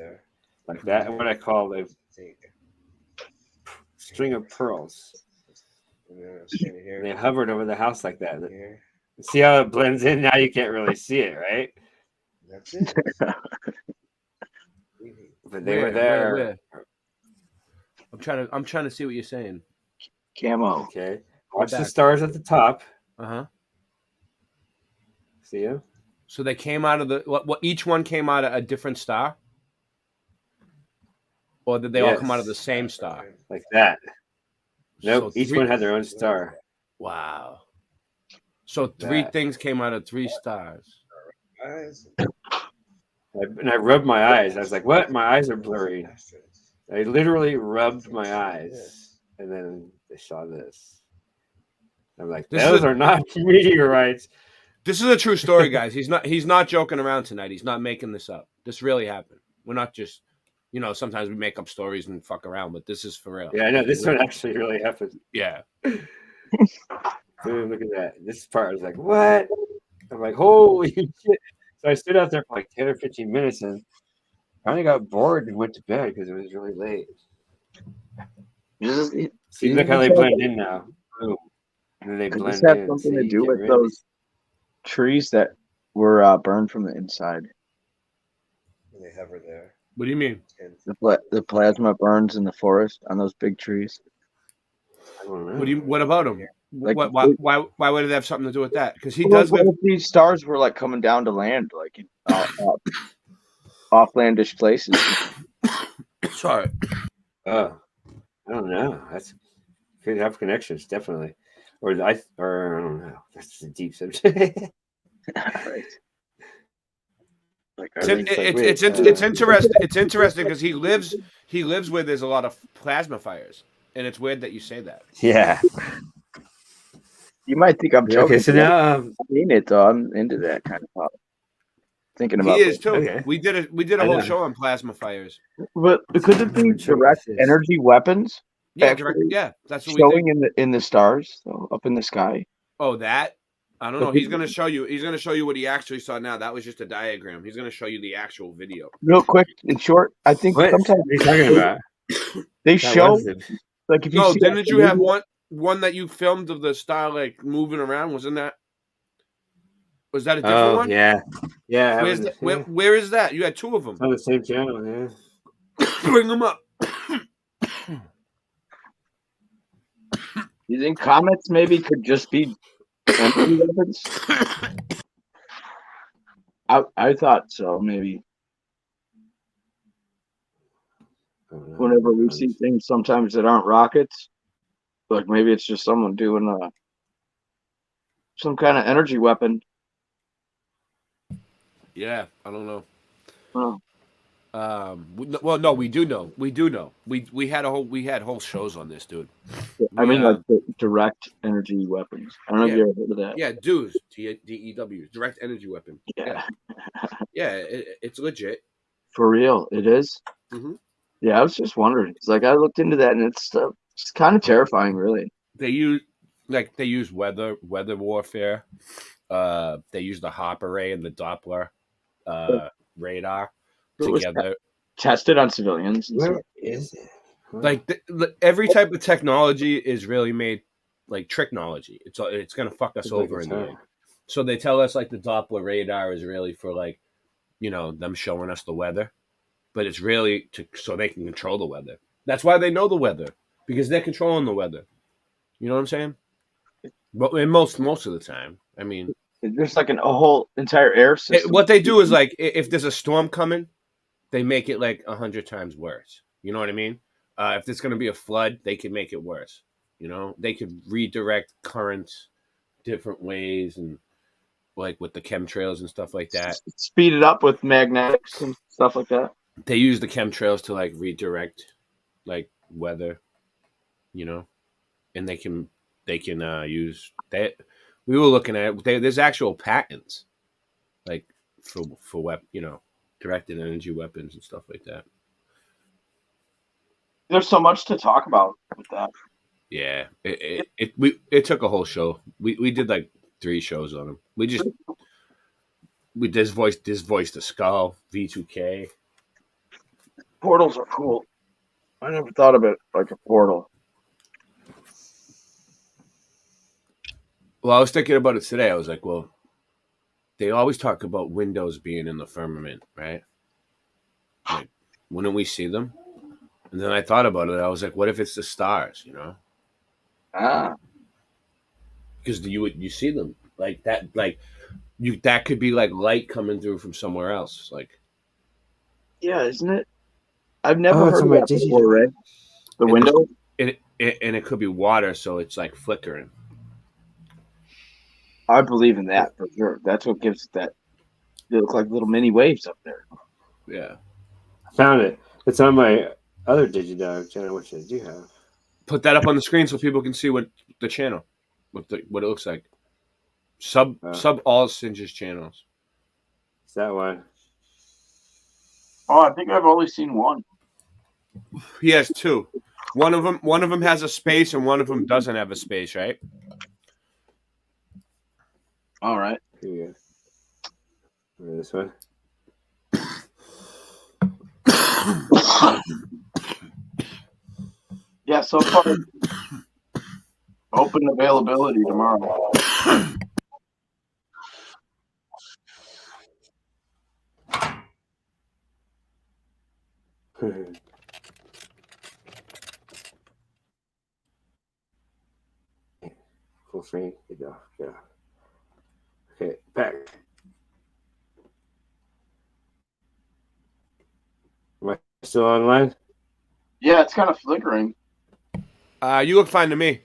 like that. And what I call a string of pearls. And they hovered over the house like that. See how it blends in? Now you can't really see it, right? That's it. But they were there. Where? I'm trying to see what you're saying. Camo. Okay. Watch the stars at the top. See you? So they came out of the what? Each one came out of a different star, or did they all come out of the same star? Like that. Nope. So each one had their own star. Wow. So 3 things came out of 3 stars. And I rubbed my eyes. I was like, "What? My eyes are blurry." I literally rubbed my eyes, and then they saw this. I'm like, "Those are not meteorites." This is a true story, guys. He's not joking around tonight. He's not making this up. This really happened. We're not just, sometimes we make up stories and fuck around, but this is for real. Yeah, I know. This one actually really happened. Yeah. Dude, look at that. This part I was like, what? I'm like, holy shit. So I stood out there for like 10 or 15 minutes and finally got bored and went to bed because it was really late. See, look how they blend in now. Boom. And then they blend in. Does this have something to do with those trees that were burned from the inside? And they hover there. What do you mean? The plasma burns in the forest on those big trees. I don't know. What about them? Like, why would it have something to do with that? Because he well, does live. These stars were like coming down to land, like in offlandish places. Sorry. I don't know. That's could have connections, definitely. Or I don't know. That's a deep subject. Right. Like, it's interesting. It's interesting because he lives where there's a lot of plasma fires, and it's weird that you say that. Yeah. You might think I'm joking. Okay, so now I've seen it though. I'm into that kind of stuff. Thinking about he is too. Okay. We did a whole show on plasma fires. But could it be direct energy weapons? Yeah, that's what showing we think. in the stars, though, up in the sky. Oh, that? I don't know. He's gonna show you. He's gonna show you what he actually saw now. That was just a diagram. He's gonna show you the actual video. Real quick and short, I think sometimes what are you talking about? They show like if you see didn't you have one that you filmed of the star like moving around? Was that a different one? Yeah. Where is that? You had 2 of them. It's on the same channel, yeah. Bring them up. You think comets maybe could just be Energy weapons? I thought so. Maybe whenever we see things sometimes that aren't rockets, like maybe it's just someone doing some kind of energy weapon. Yeah, I don't know. Oh. Well, no, we do know. We do know. We had whole shows on this, dude. I mean, like the direct energy weapons. I don't know if you ever heard of that. Yeah, DEWs, DEW, direct energy weapon. Yeah, yeah, it's legit. for real, it is. Mm-hmm. Yeah, I was just wondering. It's like I looked into that, and it's kind of terrifying, really. They use weather warfare. They use the Hopper ray and the Doppler radar together. Tested on civilians. Where is it? Like every type of technology is really made like technology. It's gonna fuck us over in the end. So they tell us like the Doppler radar is really for like, them showing us the weather, but it's really so they can control the weather. That's why they know the weather, because they're controlling the weather. You know what I'm saying? But most of the time, I mean, there's like a whole entire air system. What they do is like if there's a storm coming, they make it like 100 times worse. You know what I mean? If there's going to be a flood, they can make it worse. They could redirect currents different ways, and like with the chemtrails and stuff like that. Speed it up with magnetics and stuff like that. They use the chemtrails to like redirect like weather, and they can use that. We were looking at there's actual patents like for directed energy weapons and stuff like that. There's so much to talk about with that. Yeah, it took a whole show. We did like 3 shows on them. This voice the skull V2K. Portals are cool. I never thought of it like a portal. Well, I was thinking about it today. I was like, well, they always talk about windows being in the firmament, right? Like, wouldn't we see them? And then I thought about it. I was like, what if it's the stars, Because you see them like that, that could be like light coming through from somewhere else, like. Yeah, isn't it? I've never heard of that before, Ray. The window? And it could be water, so it's like flickering. I believe in that for sure. That's what gives it that. They look like little mini waves up there. Yeah. I found it. It's on my other Digidog channel, which I do have. Put that up on the screen so people can see what the channel, what it looks like. Sub all Singe's channels. Is that one? Oh, I think I've only seen one. He has 2. One of them has a space, and one of them doesn't have a space, right? All right. Here you go. This one. Yeah, so far open availability tomorrow. Full screen. Good go. Yeah. Okay, back. Am I still online? Yeah, it's kind of flickering. You look fine to me.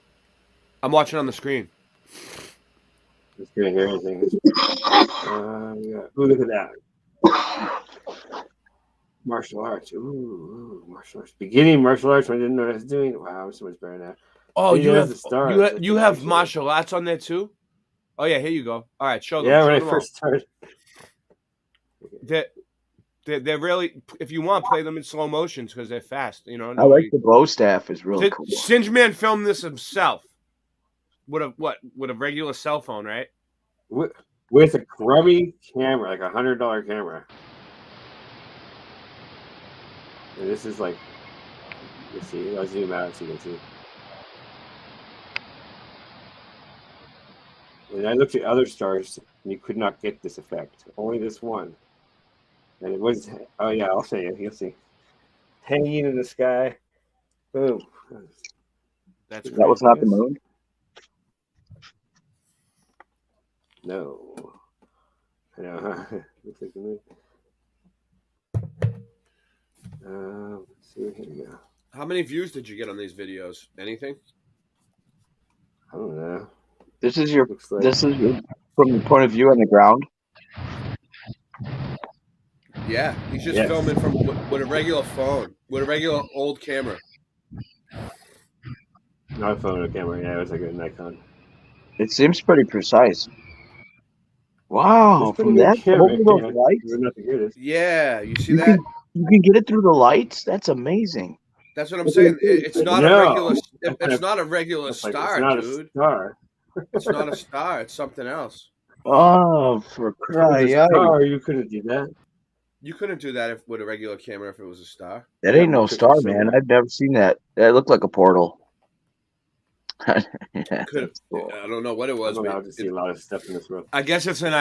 I'm watching on the screen. Just gonna hear anything. Yeah. Ooh, look at that. Martial arts. Ooh, martial arts. Beginning martial arts. I didn't know what I was doing. Wow, I'm so much better now. Oh, you have martial arts on there too? Oh yeah, here you go. All right, show them. Yeah, show when them I first started. They're really. If you want, play them in slow motions because they're fast. I like the bow staff. Is really cool. Singe Man filmed this himself with a regular cell phone, right? With a crummy camera, like $100 camera. And this is like, let's see. I'll zoom out so you can see. And I looked at other stars, and you could not get this effect. Only this one. And it was, oh yeah, I'll show you. You'll see. Hanging in the sky. Boom. That was not the moon? No. I know, huh? Looks like the moon. Let's see. Here we go. How many views did you get on these videos? Anything? I don't know. This is your. Looks like. This is from the point of view on the ground. Yeah, he's just Yes. filming from with a regular phone, with a regular old camera. Not a phone or camera. Yeah, it was like a Nikon. It seems pretty precise. Wow, It's pretty from good that camera. over those Yeah, lights, we're not the greatest. Yeah, you see you that? can get it through the lights. That's amazing. That's what I'm saying. It's not a regular. No. It's not a regular It's like, star, it's not dude. a star. It's not a star. It's something else. Oh, for If it crying was a out! star, you couldn't do that. You couldn't do that with a regular camera if it was a star. That Got ain't more no pictures star, man. somewhere. I've never seen that. That looked like a portal. Yeah, Could that's cool. I don't know what it was. I'm but allowed to see a lot of stuff in this world. I guess it's an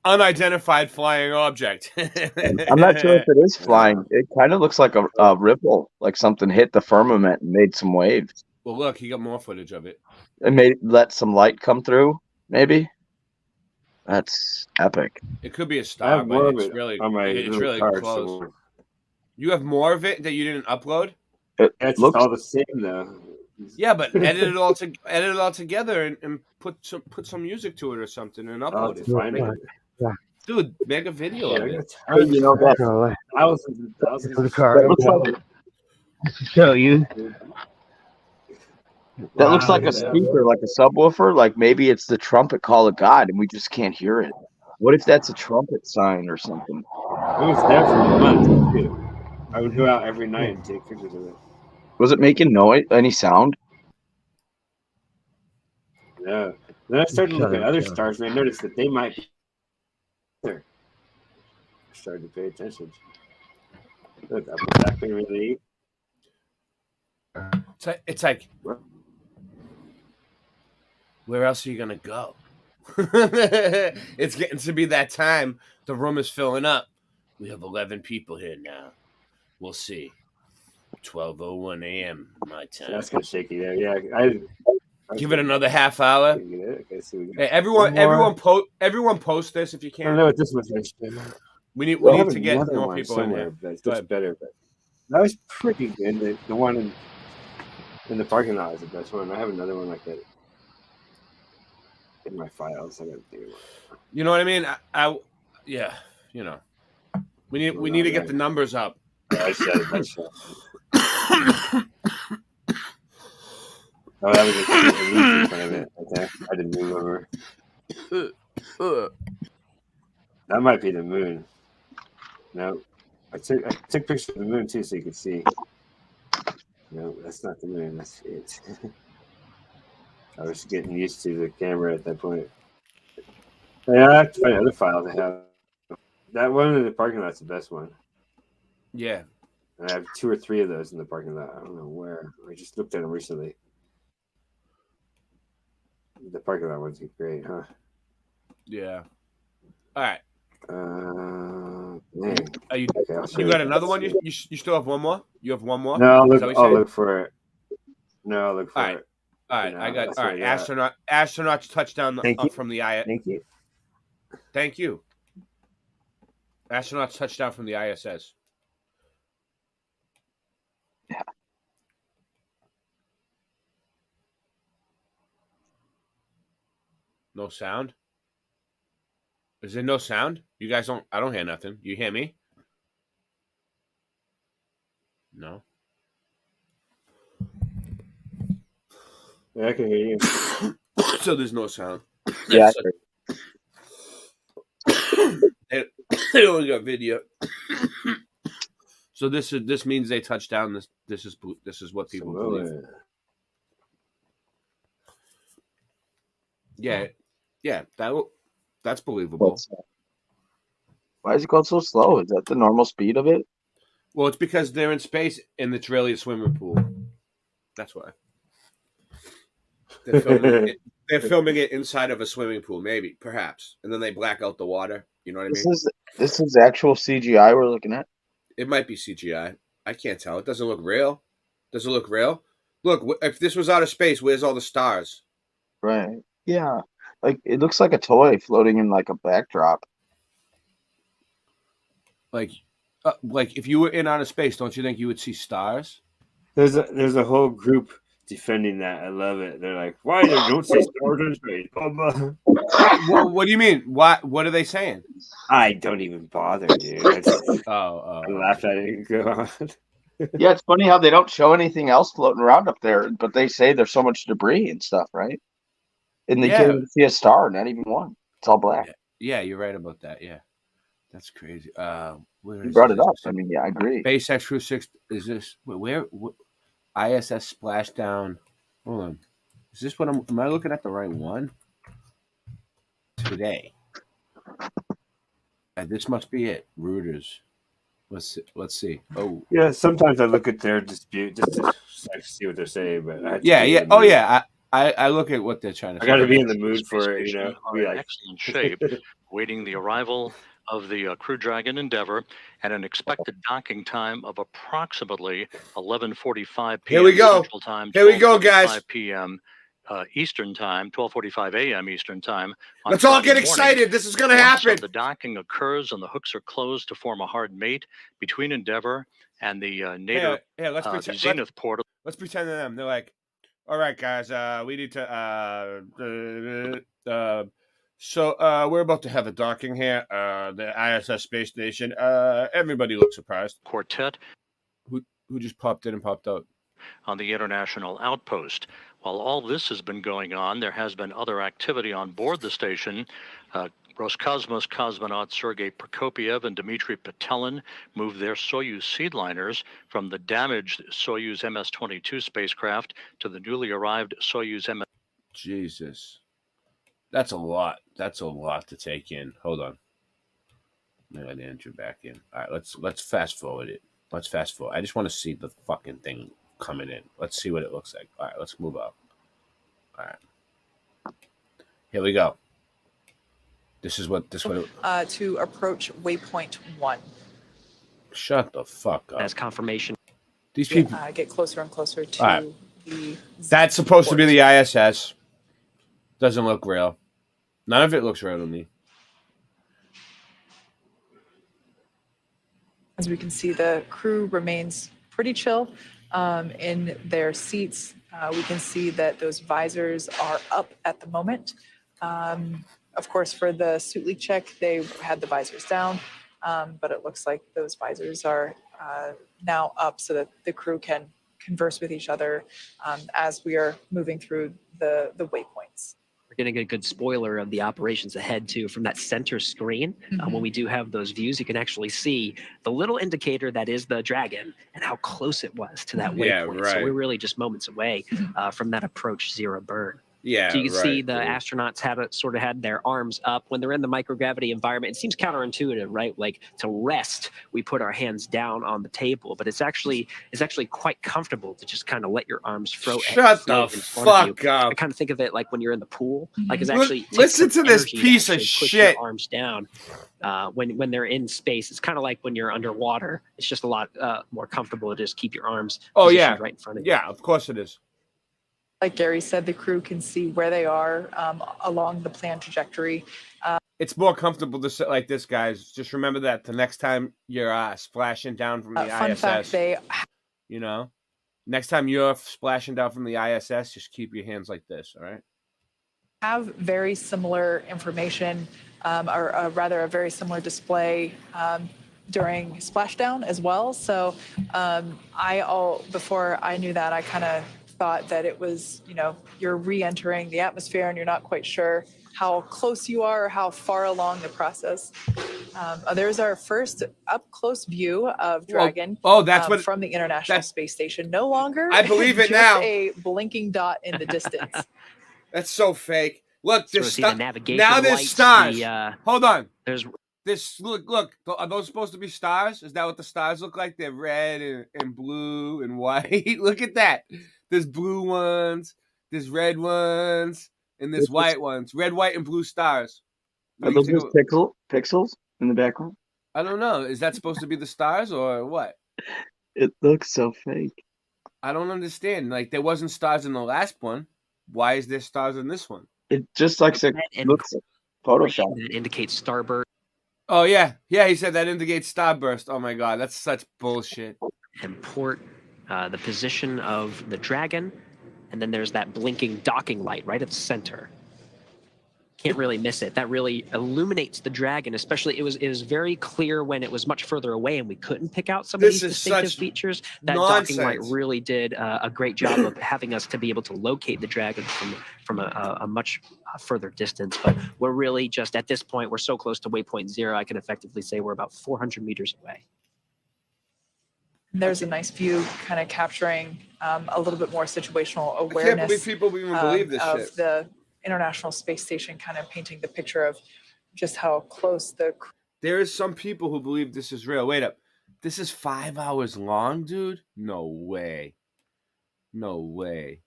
unidentified flying object. I'm not sure if it is flying. It kind of looks like a ripple, like something hit the firmament and made some waves. Well, look, he got more footage of it. It let some light come through, maybe. That's epic. It could be a I star, have more but of it's it really on my it's little really card close. somewhere. You have more of it that you didn't upload? It It's looks all the same though. Yeah, but edit it all together and put some music to it or something and I'll upload have to it. find it. Dude, make a video Yeah, of I got it. Hey, you know that thousands and thousands of looks like Show you. that looks like Wow, a speaker, like a subwoofer. Like maybe it's the trumpet call of God, and we just can't hear it. What if that's a trumpet sign or something? It was there for a month too. I would go out every night and take pictures of it. Was it making noise? Any sound? Yeah. Then I started to look at other stars and I noticed that they might be there. I started to pay attention. Look, up in Black Bear Relief. It's like, where else are you gonna go? It's getting to be that time. The room is filling up. We have 11 people here now. We'll see. 12:01 a.m. my time. That's kind of shaky there. Yeah, I Give it another half hour. Okay, so we got Hey, one more. everyone post this if you I don't can. know what this one's going to be. We need I have to get another more one people in somewhere here. that's Go just ahead. better, but that was pretty good. The one in the parking lot is the best one. I have another one like that in my files. I got to do one. You know what I mean? Yeah, you know. We need to get the numbers up. I said it. I said it. Oh, that was a leaf in front of it. Okay, I didn't move over. That might be the moon. No, I took pictures of the moon too, so you could see. No, that's not the moon. That's it. I was getting used to the camera at that point. Yeah, I have to find other files I have. That one in the parking lot's the best one. Yeah. And I have 2 or 3 of those in the parking lot. I don't know where. I just looked at them recently. The parking lot ones are great, huh? Yeah. All right. Dang. Are you? Okay, I'll show You got another one? You still have one more? You have one more? No, Is that what you're I'll saying? look for it. No, I'll look for it. All right. No, I got. that's All what right. I got. Astronauts touchdown Thank you. from the ISS. Thank you. Thank you. Astronauts touchdown from the ISS. Yeah. No sound? Is there no sound? You guys don't. I don't hear nothing. You hear me? No. Yeah, I can hear you. So there's no sound. Yeah. They only got video. So this means they touched down. This is what people believe. Yeah, that's believable. Why is it going so slow? Is that the normal speed of it? Well, it's because they're in space and it's really a swimming pool. That's why. They're filming it inside of a swimming pool, maybe, perhaps, and then they black out the water. You know what I mean? This is actual CGI we're looking at. It might be CGI. I can't tell. It doesn't look real. Does it look real? Look, if this was out of space, where's all the stars? Right. Yeah. Like it looks like a toy floating in like a backdrop. Like if you were in outer space, don't you think you would see stars? There's a whole group defending that. I love it. They're like, why don't say stars in space? Blah, blah. What do you mean? What are they saying? I don't even bother, dude. I laughed at it and go on. Yeah, it's funny how they don't show anything else floating around up there, but they say there's so much debris and stuff, right? And they can't even see a star, not even one. It's all black. Yeah, you're right about that. Yeah, that's crazy. Where You is brought it this? up. I mean, yeah, I agree. SpaceX Crew 6 is this where ISS splashdown? Hold on, is this what am I looking at the right one? Today. This must be it. Reuters. Let's see. Oh Yeah, sometimes I look at their dispute just to see what they're saying, but I have to yeah, be yeah. in the Oh mood. yeah. I look at what they're trying to I say. got to be in the mood for it, Are Be in like, excellent shape, waiting the arrival of the Crew Dragon Endeavour at an expected docking time of approximately 11:45 p.m. Here we go. Central Time. Here we go, guys. 12:45 p.m. Eastern Time, 12:45 a.m. Eastern Time. On Let's all Friday get morning. excited. This is going to Once happen. the docking occurs and the hooks are closed to form a hard mate between Endeavour and the native let's the pretend. Zenith portal. Let's pretend to them. They're like, all right, guys. We need to. So we're about to have a docking here. The ISS space station. Everybody looks surprised. Quartet. Who just popped in and popped out? On the international outpost. While all this has been going on, there has been other activity on board the station. Roscosmos cosmonauts Sergei Prokopyev and Dmitry Petelin moved their Soyuz seedliners from the damaged Soyuz MS-22 spacecraft to the newly arrived Soyuz MS. Jesus, that's a lot. That's a lot to take in. Hold on. I got Andrew back in. All right, let's fast forward it. Let's fast forward. I just want to see the fucking thing coming in. Let's see what it looks like. All right, let's move up. All right, here we go. This is what to approach waypoint 1. Shut the fuck up. As confirmation. These people get closer and closer to the. That's supposed to be the ISS. Doesn't look real. None of it looks real to me. As we can see, the crew remains pretty chill in their seats. We can see that those visors are up at the moment. Of course, for the suit leak check, they had the visors down, but it looks like those visors are now up so that the crew can converse with each other as we are moving through the waypoints. We're getting a good spoiler of the operations ahead too from that center screen. When we do have those views, you can actually see the little indicator that is the Dragon and how close it was to that waypoint. So we're really just moments away from that approach zero burn. Yeah, so you can see the astronauts had their arms up when they're in the microgravity environment. It seems counterintuitive, right? Like to rest, we put our hands down on the table, but it's actually quite comfortable to just kind of let your arms float. Shut the fuck up! I kind of think of it like when you're in the pool. Like it's actually listen to this piece of push shit. Your arms down when they're in space. It's kind of like when you're underwater. It's just a lot more comfortable to just keep your arms. Right in front of you. Yeah, of course it is. Like Gary said, the crew can see where they are along the planned trajectory. It's more comfortable to sit like this, guys. Just remember that the next time you're splashing down from the ISS. Fact, next time you're splashing down from the ISS, just keep your hands like this, all right? Have very similar information, or rather a very similar display during splashdown as well. So before I knew that, I kind of thought that it was, you're re-entering the atmosphere and you're not quite sure how close you are or how far along the process. There's our first up-close view of Dragon from the International Space Station. No longer I believe it just now. A blinking dot in the distance. That's so fake. Look, there's the navigation now there's lights, stars. Hold on. There's this. Look. Are those supposed to be stars? Is that what the stars look like? They're red and blue and white. Look at that. There's blue ones, there's red ones, and there's white ones. Red, white, and blue stars. Are those just pixels in the background? I don't know. Is that supposed to be the stars or what? It looks so fake. I don't understand. Like, there wasn't stars in the last one. Why is there stars in this one? It just looks like Photoshop. That indicates starboard. Oh yeah, he said that indicates starburst. Oh my god, that's such bullshit. And port, the position of the Dragon, and then there's that blinking docking light right at the center. Can't really miss it. That really illuminates the Dragon, especially it was very clear when it was much further away and we couldn't pick out some of these distinctive features. That docking light really did a great job of having us to be able to locate the Dragon from a much further distance. But we're really just at this point, we're so close to waypoint 0, I can effectively say we're about 400 meters away. There's a nice view kind of capturing a little bit more situational awareness. I can't believe people even believe this of shit. The International Space Station, kind of painting the picture of just how close the... There is some people who believe this is real. Wait up. This is 5 hours long, dude? No way. No way.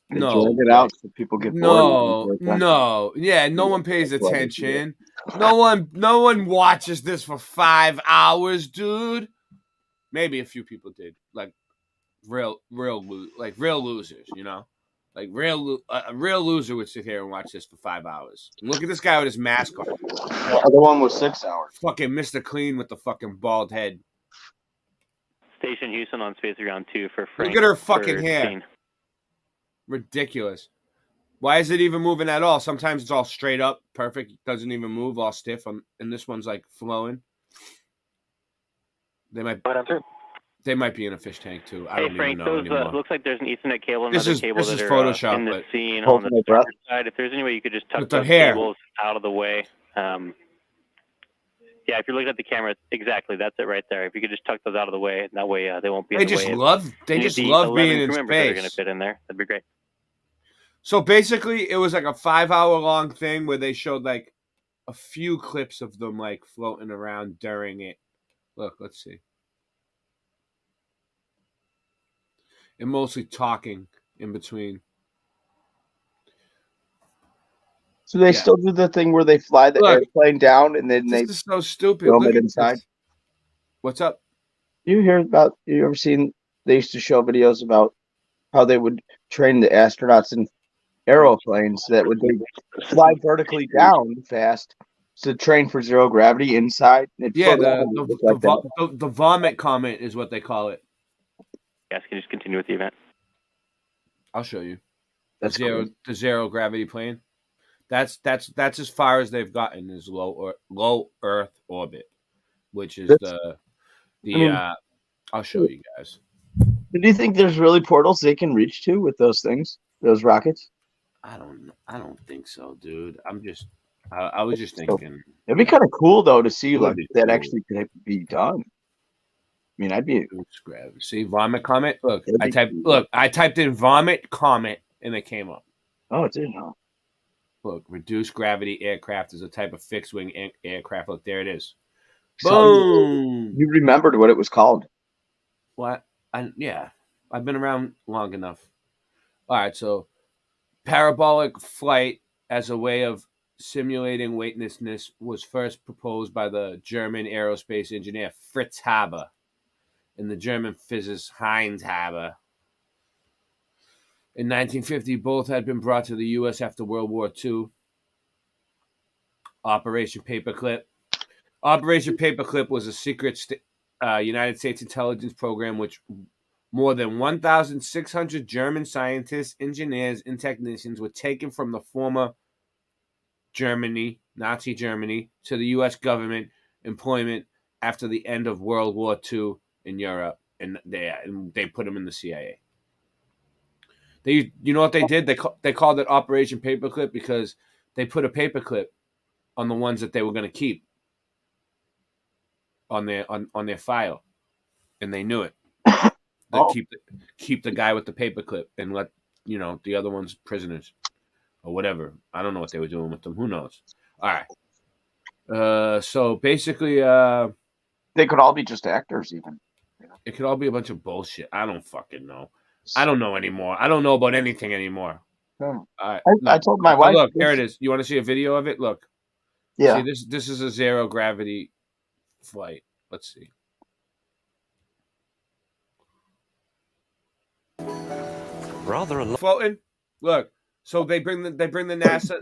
They drag it out so people get bored. No. Yeah, no one pays attention. No one watches this for 5 hours, dude. Maybe a few people did. Like real losers, you know? Like a real loser would sit here and watch this for 5 hours. And look at this guy with his mask on. The other one was 6 hours. Fucking Mr. Clean with the fucking bald head. Station Houston on Space Ground 2 for Frank. Look at her fucking hair. Ridiculous. Why is it even moving at all? Sometimes it's all straight up, perfect, doesn't even move, all stiff. And this one's like flowing. They might be in a fish tank too. I don't Frank, even know anymore. Looks like there's an Ethernet cable and This another is cable that are Photoshop, in the but- scene on the starboard side. If there's any way you could just tuck With the those hair. cables out of the way. Yeah, if you're looking at the camera, exactly, that's it right there. If you could just tuck those out of the way, that way they won't be in the way. They just love being in crew members that are going to space. fit in there. That'd be great. So basically, it was like a 5 hour long thing where they showed like a few clips of them like floating around during it. Look, let's see. And mostly talking in between. So they still do the thing where they fly the airplane down and then This is so stupid. film Look it at inside. this. What's up? You ever seen, they used to show videos about how they would train the astronauts in aeroplanes that would fly vertically down fast to train for zero gravity inside. Yeah, the vomit comment is what they call it. Yes, can you just continue with the event? I'll show you. That's the zero gravity plane. That's as far as they've gotten is low Earth orbit, which is I'll show you guys. Do you think there's really portals they can reach to with those things, those rockets? I don't think so, dude. I was just thinking it'd be kind of cool though to see like that actually could be done. I mean, I'd be see vomit comment. Look, I typed in vomit comment and it came up. Oh, it did, huh? Look, reduced gravity aircraft is a type of fixed wing aircraft. Look, there it is. So Boom. you remembered what it was called? What? Yeah, I've been around long enough. All right, so parabolic flight as a way of simulating weightlessness was first proposed by the German aerospace engineer Fritz Haber and the German physicist Heinz Haber. In 1950, both had been brought to the U.S. after World War II. Operation Paperclip. Operation Paperclip was a secret United States intelligence program which more than 1,600 German scientists, engineers, and technicians were taken from the former Germany, Nazi Germany, to the U.S. government employment after the end of World War II in Europe, and they put them in the CIA. You know what they did? They called it Operation Paperclip because they put a paperclip on the ones that they were going to keep on their file, and they knew it. They keep the guy with the paperclip and let the other ones prisoners or whatever. I don't know what they were doing with them. Who knows? All right. So basically, they could all be just actors, even. It could all be a bunch of bullshit. I don't fucking know. I don't know anymore. I don't know about anything anymore. All right. I told my wife. Look, there it is. You want to see a video of it? Look. Yeah. See, this is a zero gravity flight. Let's see. Rather a lot. Floating. Look. So they bring the NASA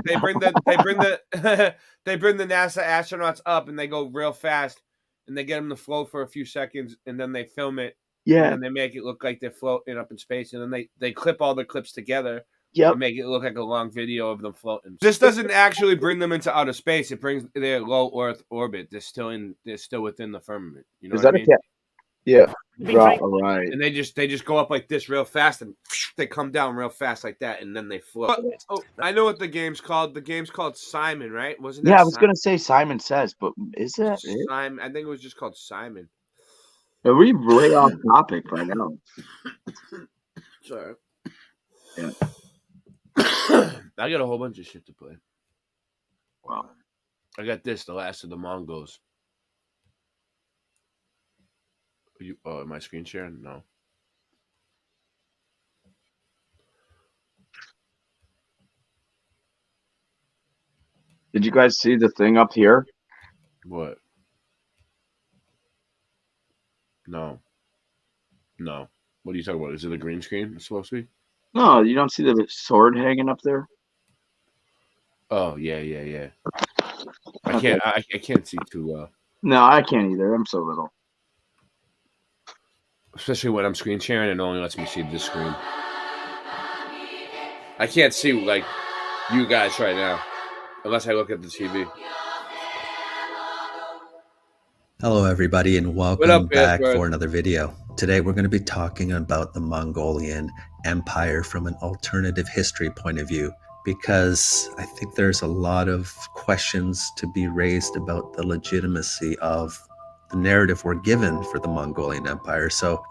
they bring the they bring the NASA astronauts up, and they go real fast, and they get them to float for a few seconds, and then they film it, and then they make it look like they're floating up in space, and then they clip all the clips together. Yep. And make it look like a long video of them floating. This doesn't actually bring them into outer space. It brings their low Earth orbit. They're still within the firmament. You know Is what that I mean? Yeah. Right. Right. And they just go up like this real fast, and they come down real fast like that, and then they float. Oh, I know what the game's called. The game's called Simon, right? Wasn't that? Yeah, I was gonna say Simon Says, but is that it? Simon? I think it was just called Simon. Are we way off topic right now? Sorry. Yeah. I got a whole bunch of shit to play. Wow. I got this, The Last of the Mongols. Am I screen sharing? No. Did you guys see the thing up here? What? No. No. What are you talking about? Is it a green screen? It's supposed to be? No, you don't see the sword hanging up there? Oh, yeah. Okay. I can't see too well. No, I can't either. I'm so little. Especially when I'm screen sharing, it only lets me see this screen. I can't see like you guys right now unless I look at the TV. Hello, everybody, and welcome up, back Edward? for another video. Today, we're going to be talking about the Mongolian Empire from an alternative history point of view, because I think there's a lot of questions to be raised about the legitimacy of the narrative we're given for the Mongolian Empire. So,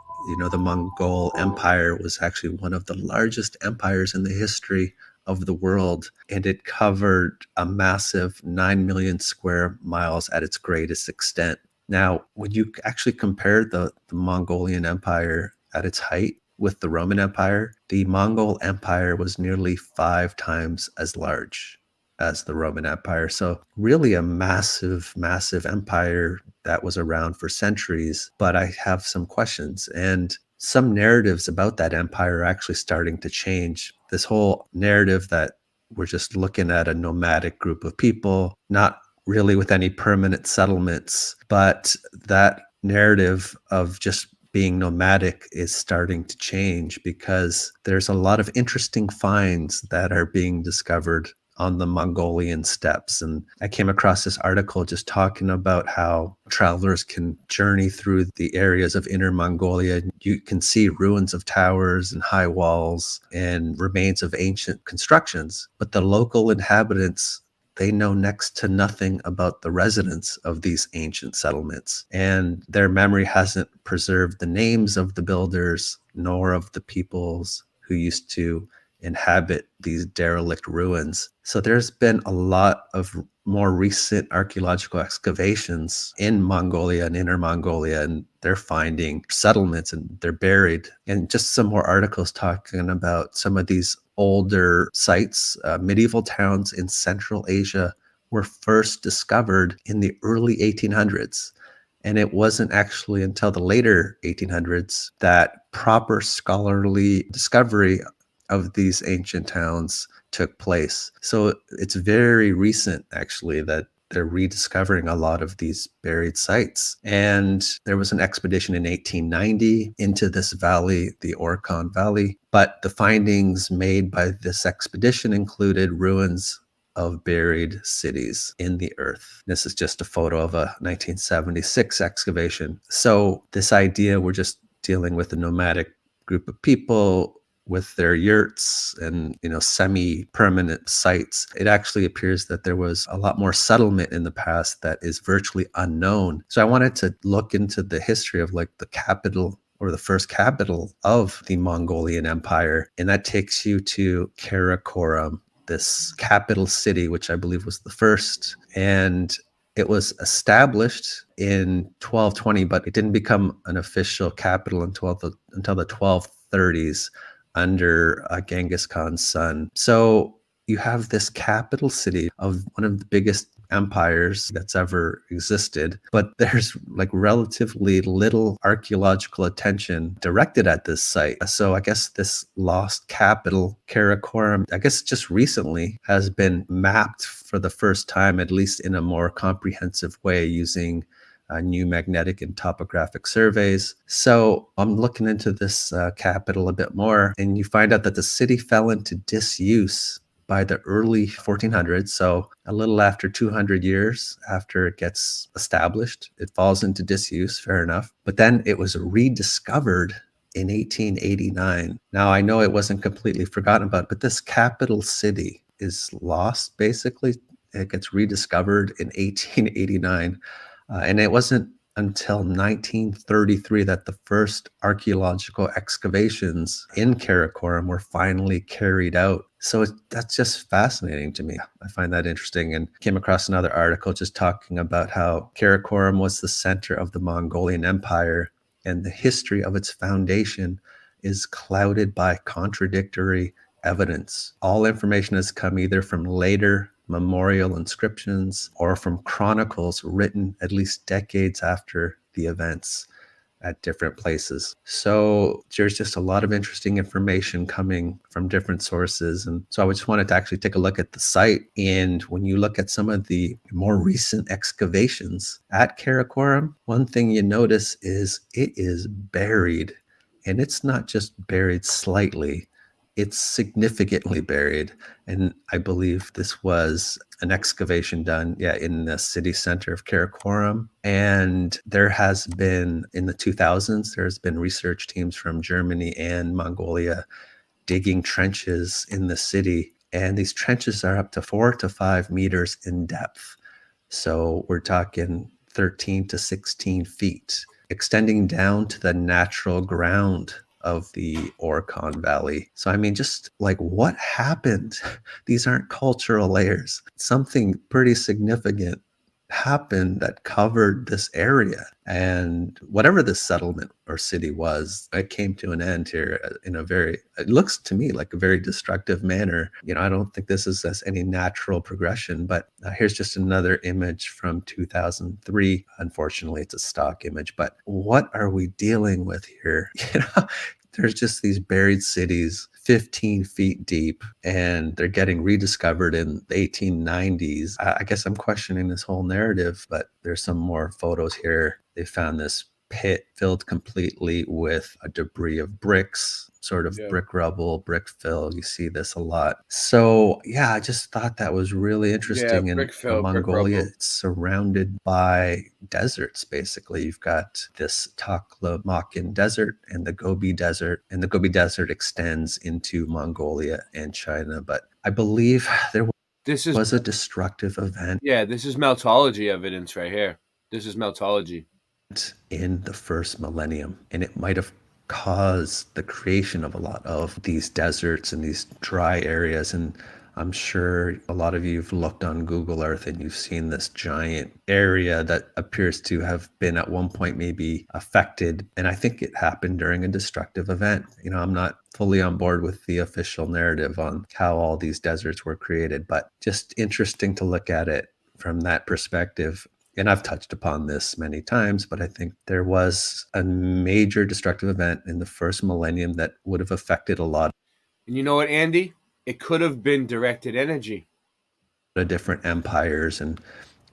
the Mongol Empire was actually one of the largest empires in the history of the world, and it covered a massive 9 million square miles at its greatest extent. Now, when you actually compare the Mongolian Empire at its height with the Roman Empire, the Mongol Empire was nearly 5 times as large as the Roman Empire. So really a massive, massive empire that was around for centuries. But I have some questions, and some narratives about that empire are actually starting to change. This whole narrative that we're just looking at a nomadic group of people, not really with any permanent settlements, but that narrative of just being nomadic is starting to change, because there's a lot of interesting finds that are being discovered on the Mongolian steppes. And I came across this article just talking about how travelers can journey through the areas of Inner Mongolia. You can see ruins of towers and high walls and remains of ancient constructions, but the local inhabitants, they know next to nothing about the residents of these ancient settlements, and their memory hasn't preserved the names of the builders nor of the peoples who used to inhabit these derelict ruins. So there's been a lot of more recent archaeological excavations in Mongolia and Inner Mongolia, and they're finding settlements and they're buried. And just some more articles talking about some of these older sites. Medieval towns in Central Asia were first discovered in the early 1800s. And it wasn't actually until the later 1800s that proper scholarly discovery of these ancient towns took place. So it's very recent, actually, that they're rediscovering a lot of these buried sites. And there was an expedition in 1890 into this valley, the Orkhon Valley. But the findings made by this expedition included ruins of buried cities in the earth. This is just a photo of a 1976 excavation. So this idea, we're just dealing with a nomadic group of people with their yurts and semi-permanent sites, it actually appears that there was a lot more settlement in the past that is virtually unknown. So I wanted to look into the history of like the capital, or the first capital of the Mongolian Empire, and that takes you to Karakorum, this capital city, which I believe was the first. And it was established in 1220, but it didn't become an official capital until the 1230s. Under Genghis Khan's son. So you have this capital city of one of the biggest empires that's ever existed, but there's like relatively little archaeological attention directed at this site. So I guess this lost capital, Karakoram, I guess just recently has been mapped for the first time, at least in a more comprehensive way, using new magnetic and topographic surveys. So I'm looking into this capital a bit more, and you find out that the city fell into disuse by the early 1400s, so a little after 200 years after it gets established. It falls into disuse, fair enough. But then it was rediscovered in 1889. Now, I know it wasn't completely forgotten about, but this capital city is lost, basically. It gets rediscovered in 1889. And it wasn't until 1933 that the first archaeological excavations in Karakoram were finally carried out. So that's just fascinating to me. I find that interesting, and came across another article just talking about how Karakoram was the center of the Mongolian Empire, and the history of its foundation is clouded by contradictory evidence. All information has come either from later memorial inscriptions or from chronicles written at least decades after the events at different places. So there's just a lot of interesting information coming from different sources. And so I just wanted to actually take a look at the site. And when you look at some of the more recent excavations at Karakoram, one thing you notice is it is buried. And it's not just buried slightly, it's significantly buried. And I believe this was an excavation done, in the city center of Karakoram. And there has been, in the 2000s, there's been research teams from Germany and Mongolia digging trenches in the city. And these trenches are up to 4 to 5 meters in depth. So we're talking 13 to 16 feet, extending down to the natural ground of the Orkhon Valley. So, I mean, just like what happened? These aren't cultural layers. Something pretty significant happened that covered this area. And whatever this settlement or city was, it came to an end here in a very, it looks to me like a very destructive manner. I don't think this is as any natural progression, but here's just another image from 2003. Unfortunately, it's a stock image, but what are we dealing with here? There's just these buried cities 15 feet deep, and they're getting rediscovered in the 1890s. I guess I'm questioning this whole narrative, but there's some more photos here. They found this pit filled completely with a debris of bricks, sort of brick rubble, brick fill. You see this a lot. So I just thought that was really interesting. Yeah, brick fill, brick Mongolia, rubble. it's surrounded by deserts, basically. You've got this Taklamakan Desert and the Gobi Desert, and the Gobi Desert extends into Mongolia and China. But I believe there was a destructive event. Yeah, this is meltology evidence right here. This is meltology. In the first millennium, and it might have caused the creation of a lot of these deserts and these dry areas. And I'm sure a lot of you have looked on Google Earth and you've seen this giant area that appears to have been at one point maybe affected. And I think it happened during a destructive event. I'm not fully on board with the official narrative on how all these deserts were created, but just interesting to look at it from that perspective. And I've touched upon this many times, but I think there was a major destructive event in the first millennium that would have affected a lot And you know what, Andy? It could have been directed energy. of different empires, and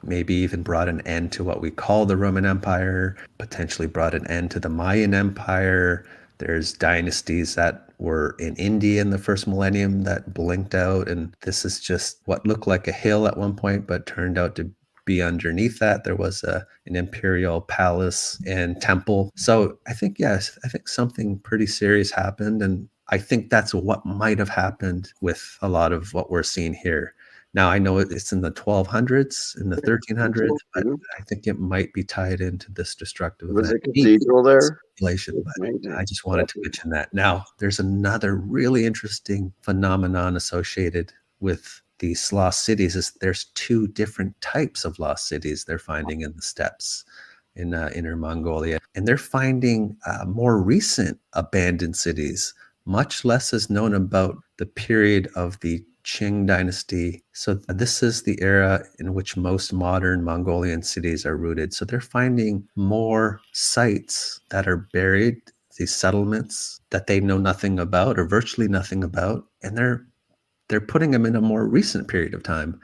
maybe even brought an end to what we call the Roman Empire, potentially brought an end to the Mayan Empire. There's dynasties that were in India in the first millennium that blinked out. And this is just what looked like a hill at one point, but turned out to be underneath that. There was an imperial palace and temple. So I think, I think something pretty serious happened. And I think that's what might have happened with a lot of what we're seeing here. Now, I know it's in the 1200s, in the 1300s, but I think it might be tied into this destructive Was event. a cathedral there? But I just wanted to mention that. Now, there's another really interesting phenomenon associated with these lost cities. Is there's 2 different types of lost cities they're finding in the steppes in Inner Mongolia. And they're finding more recent abandoned cities. Much less is known about the period of the Qing dynasty. So this is the era in which most modern Mongolian cities are rooted. So they're finding more sites that are buried, these settlements that they know nothing about or virtually nothing about, and they're putting them in a more recent period of time.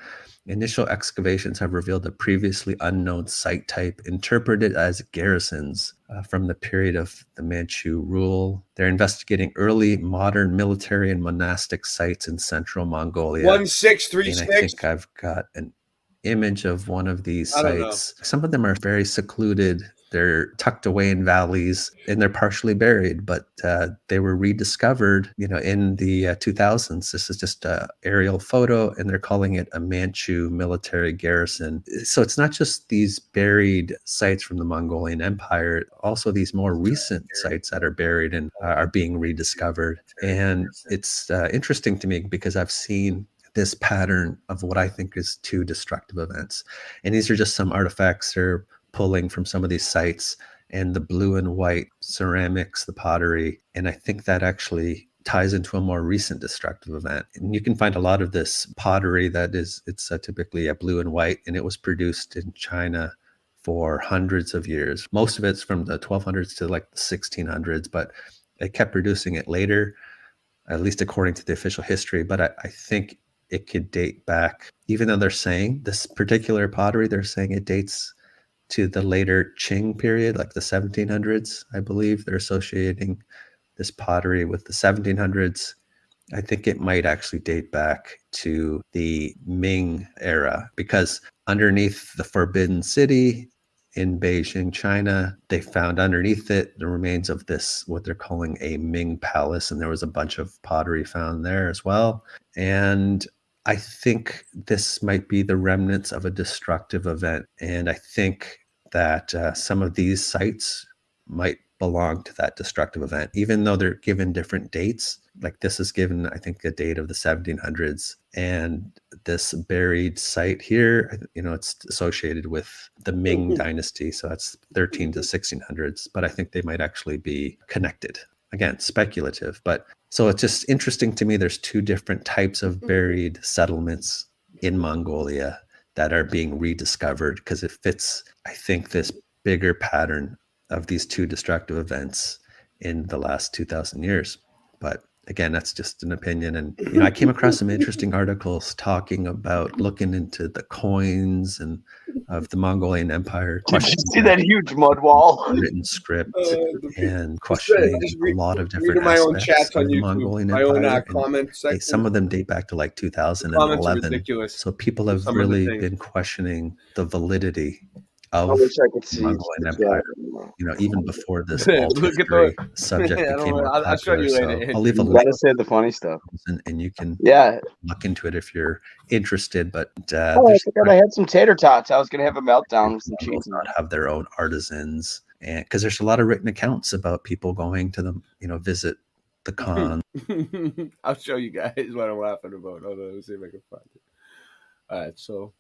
Initial excavations have revealed a previously unknown site type interpreted as garrisons from the period of the Manchu rule. They're investigating early modern military and monastic sites in central Mongolia. 1636. And I think I've got an image of one of these sites. Some of them are very secluded. They're tucked away in valleys and they're partially buried, but they were rediscovered, in the 2000s. This is just an aerial photo and they're calling it a Manchu military garrison. So it's not just these buried sites from the Mongolian Empire, also these more recent sites that are buried and are being rediscovered. And it's interesting to me because I've seen this pattern of what I think is two destructive events. And these are just some artifacts they're pulling from some of these sites, and the blue and white ceramics, the pottery. And I think that actually ties into a more recent destructive event. And you can find a lot of this pottery it's typically a blue and white, and it was produced in China for hundreds of years. Most of it's from the 1200s to like the 1600s, but they kept producing it later, at least according to the official history. But I think it could date back, even though they're saying this particular pottery, they're saying it dates to the later Qing period, like the 1700s, I believe. They're associating this pottery with the 1700s. I think it might actually date back to the Ming era, because underneath the Forbidden City in Beijing, China, they found underneath it the remains of this, what they're calling a Ming palace. And there was a bunch of pottery found there as well. And I think this might be the remnants of a destructive event. And I think that some of these sites might belong to that destructive event, even though they're given different dates. Like this is given, I think, a date of the 1700s. And this buried site here, it's associated with the Ming dynasty. So that's 13 to 1600s. But I think they might actually be connected. Again, speculative. But so it's just interesting to me. There's two different types of buried settlements in Mongolia that are being rediscovered because it fits, I think, this bigger pattern of these two destructive events in the last 2,000 years. But again, that's just an opinion. And, I came across some interesting articles talking about looking into the coins and of the Mongolian Empire. Did you see that huge mud wall? Written script and questioning a lot of different my own aspects chats on of the YouTube, Mongolian my own Empire. comment section. Some of them date back to like Comments are 2011. ridiculous. So people have Some of the really things. been questioning the validity of I wish I could the see Mongolian the Empire. chat. Even before this Look alt at history the- subject I don't became know. more I'll show popular. you later. So I'll leave a You link, gotta say the funny stuff. and you can Yeah. look into it if you're interested. But Oh, I forgot I had some tater tots. I was gonna have a meltdown with some cheese. not have their own artisans, and because there's a lot of written accounts about people going to them, visit the con. I'll show you guys what I'm laughing about. Hold on, let's see if I can find it. All right, so.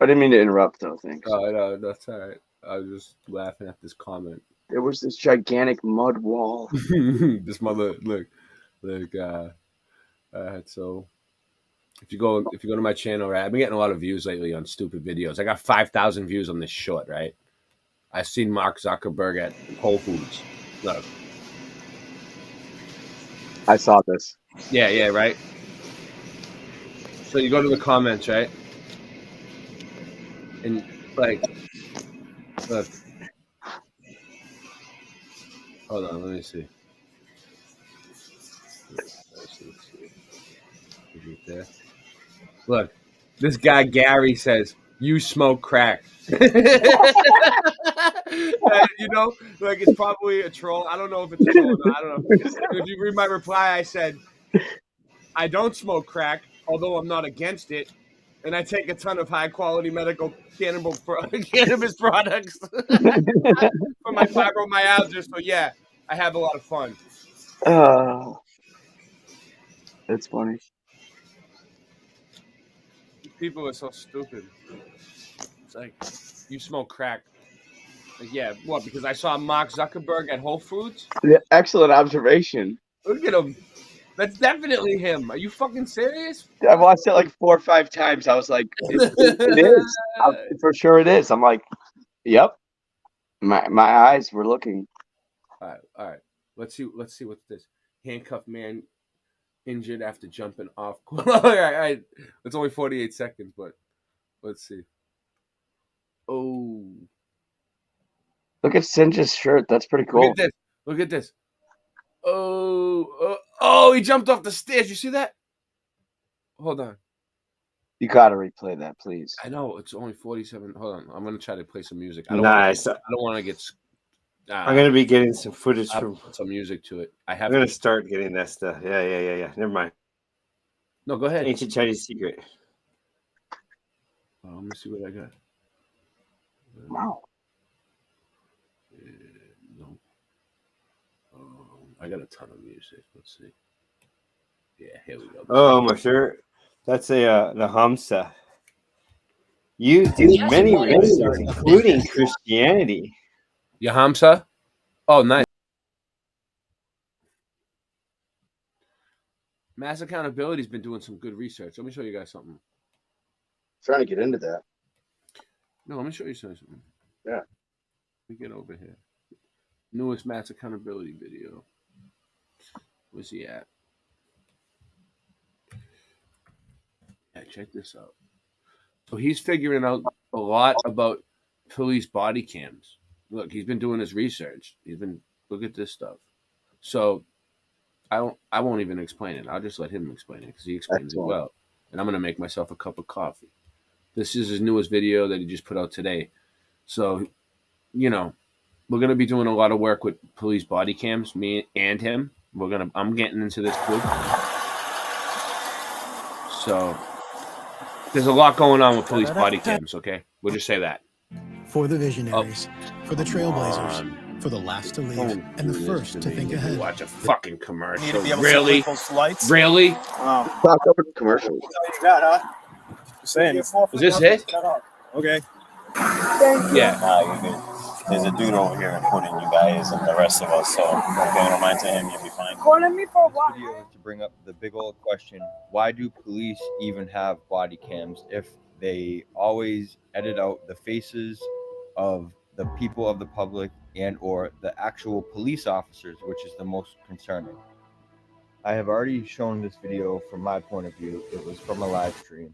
I didn't mean to interrupt, though. Thanks. Oh, no, that's all right. I was just laughing at this comment. There was this gigantic mud wall. This mother, look. So if you go to my channel, right, I've been getting a lot of views lately on stupid videos. I got 5,000 views on this short, right? I've seen Mark Zuckerberg at Whole Foods. Look. I saw this. Yeah, right. So you go to the comments, right? And like, look. Hold on, let me see. Let's see. Is it there? Look, this guy Gary says you smoke crack. Like it's probably a troll. I don't know if it's a troll or not. I don't know. If you read my reply, I said I don't smoke crack, although I'm not against it, and I take a ton of high quality medical cannabis products for my fibromyalgia. So yeah, I have a lot of fun. That's funny. People are so stupid. It's like, you smoke crack. Like, yeah, what? Because I saw Mark Zuckerberg at Whole Foods? Yeah, excellent observation. Look at him. That's definitely him. Are you fucking serious? I watched it like 4 or 5 times. I was like, it is. For sure it is. I'm like, yep. My eyes were looking. All right. Let's see what's this. Handcuffed man injured after jumping off. All right. It's only 48 seconds, but let's see. Oh. Look at Singe's shirt. That's pretty cool. Look at this. Oh, he jumped off the stairs. You see that? Hold on. You gotta replay that, please. I know it's only 47. Hold on. I'm gonna try to play some music. Nice. I don't want to get. I'm gonna be getting some footage from put some music to it. I'm gonna start getting that stuff. Yeah. Never mind. No, go ahead. Ancient Chinese secret. Let me see what I got. Wow. No. I got a ton of music. Let's see. Yeah, here we go. Oh, my shirt. That's the Hamsa. Used in many religions, including Christianity. Yahamsa? Oh, nice. Mass Accountability's been doing some good research. Let me show you guys something. Trying to get into that. No, let me show you something. Yeah. Let me get over here. Newest Mass Accountability video. Where's he at? Yeah, check this out. So he's figuring out a lot about police body cams. Look, he's been doing his research. Look at this stuff. So I won't even explain it. I'll just let him explain it because he explains it well. And I'm gonna make myself a cup of coffee. This is his newest video that he just put out today. So, we're gonna be doing a lot of work with police body cams, me and him. I'm getting into this too. So there's a lot going on with police body cams, okay? We'll just say that. For the visionaries, for the trailblazers, for the last to leave, and the first to think ahead. Watch a fucking commercial. Really? Really? Talk over the commercial. You got, huh? Just saying. Is this it? Okay. Yeah. There's a dude over here including you guys and the rest of us, so don't pay no mind to him, you'll be fine. Calling me for what? Video is to bring up the big old question: why do police even have body cams if they always edit out the faces of the people of the public and or the actual police officers, which is the most concerning? I have already shown this video from my point of view. It was from a live stream,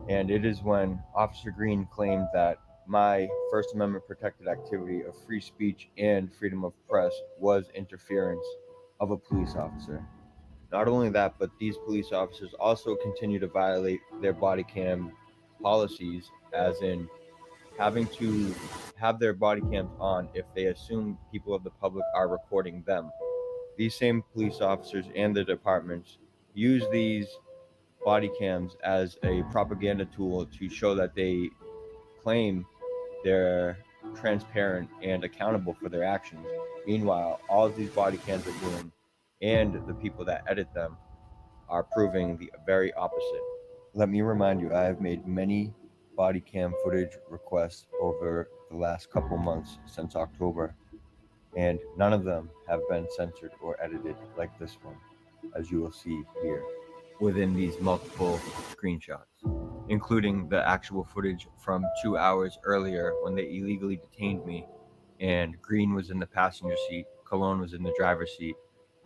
and it is when Officer Green claimed that my First Amendment protected activity of free speech and freedom of press was interference of a police officer. Not only that, but these police officers also continue to violate their body cam policies, as in having to have their body cams on if they assume people of the public are recording them. These same police officers and the departments use these body cams as a propaganda tool to show that they claim they're transparent and accountable for their actions. Meanwhile, all of these body cams are doing, and the people that edit them are proving the very opposite. Let me remind you, I have made many body cam footage requests over the last couple months since October, and none of them have been censored or edited like this one, as you will see here within these multiple screenshots, including the actual footage from 2 hours earlier when they illegally detained me and Green was in the passenger seat, Cologne was in the driver's seat,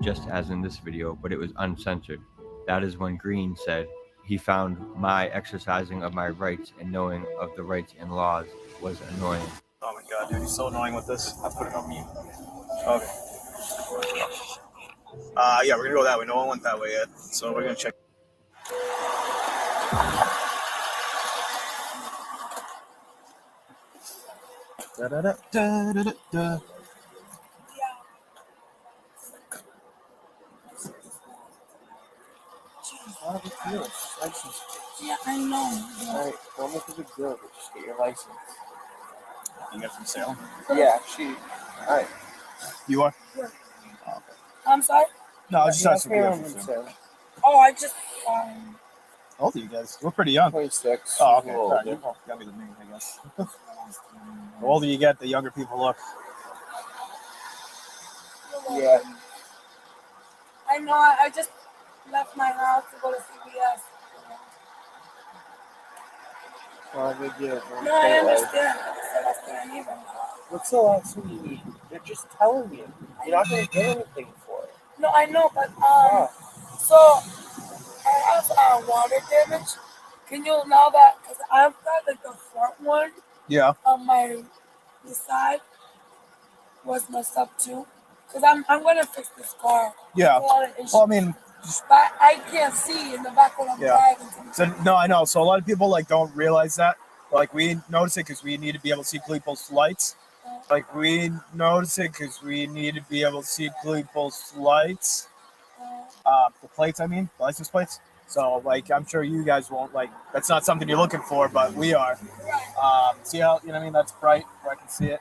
just as in this video, but it was uncensored. That is when Green said he found my exercising of my rights and knowing of the rights and laws was annoying. Oh my god, dude, he's so annoying with this. I put it on mute. Okay. Yeah, we're gonna go that way. No one went that way yet, so we're gonna check. Da da da da da da. Yeah, I know. Alright, don't make a big deal, but just get your license. You got from sale? Yeah, alright. You are? Yeah. Oh, okay. I'm sorry? No, I just asked if you were from sale. Oh, I just, How old are you guys? We're pretty young. 26. Oh, okay. All right, you're younger than me, I guess. The older you get, the younger people look. Yeah. I know, I just left my house to go to CVS. Well, big deal. No, I understand. That's the last thing I need right now. What's the last thing you need? They're just telling you. You're not going to get anything for it. No, I know, but so I have water damage. Can you now that because I've got like the front one Yeah. on the side was messed up too. Because I'm gonna fix this car. Yeah. There's a lot of issues. Well, I mean, but I can't see in the back when I'm driving. So no, I know. So a lot of people like don't realize that. Like we notice it because we need to be able to see people's lights. Like we notice it because we need to be able to see people's lights. The plates, I mean, the license plates. So like I'm sure you guys won't like. That's not something you're looking for, but we are. See how you know what I mean? That's bright where I can see it.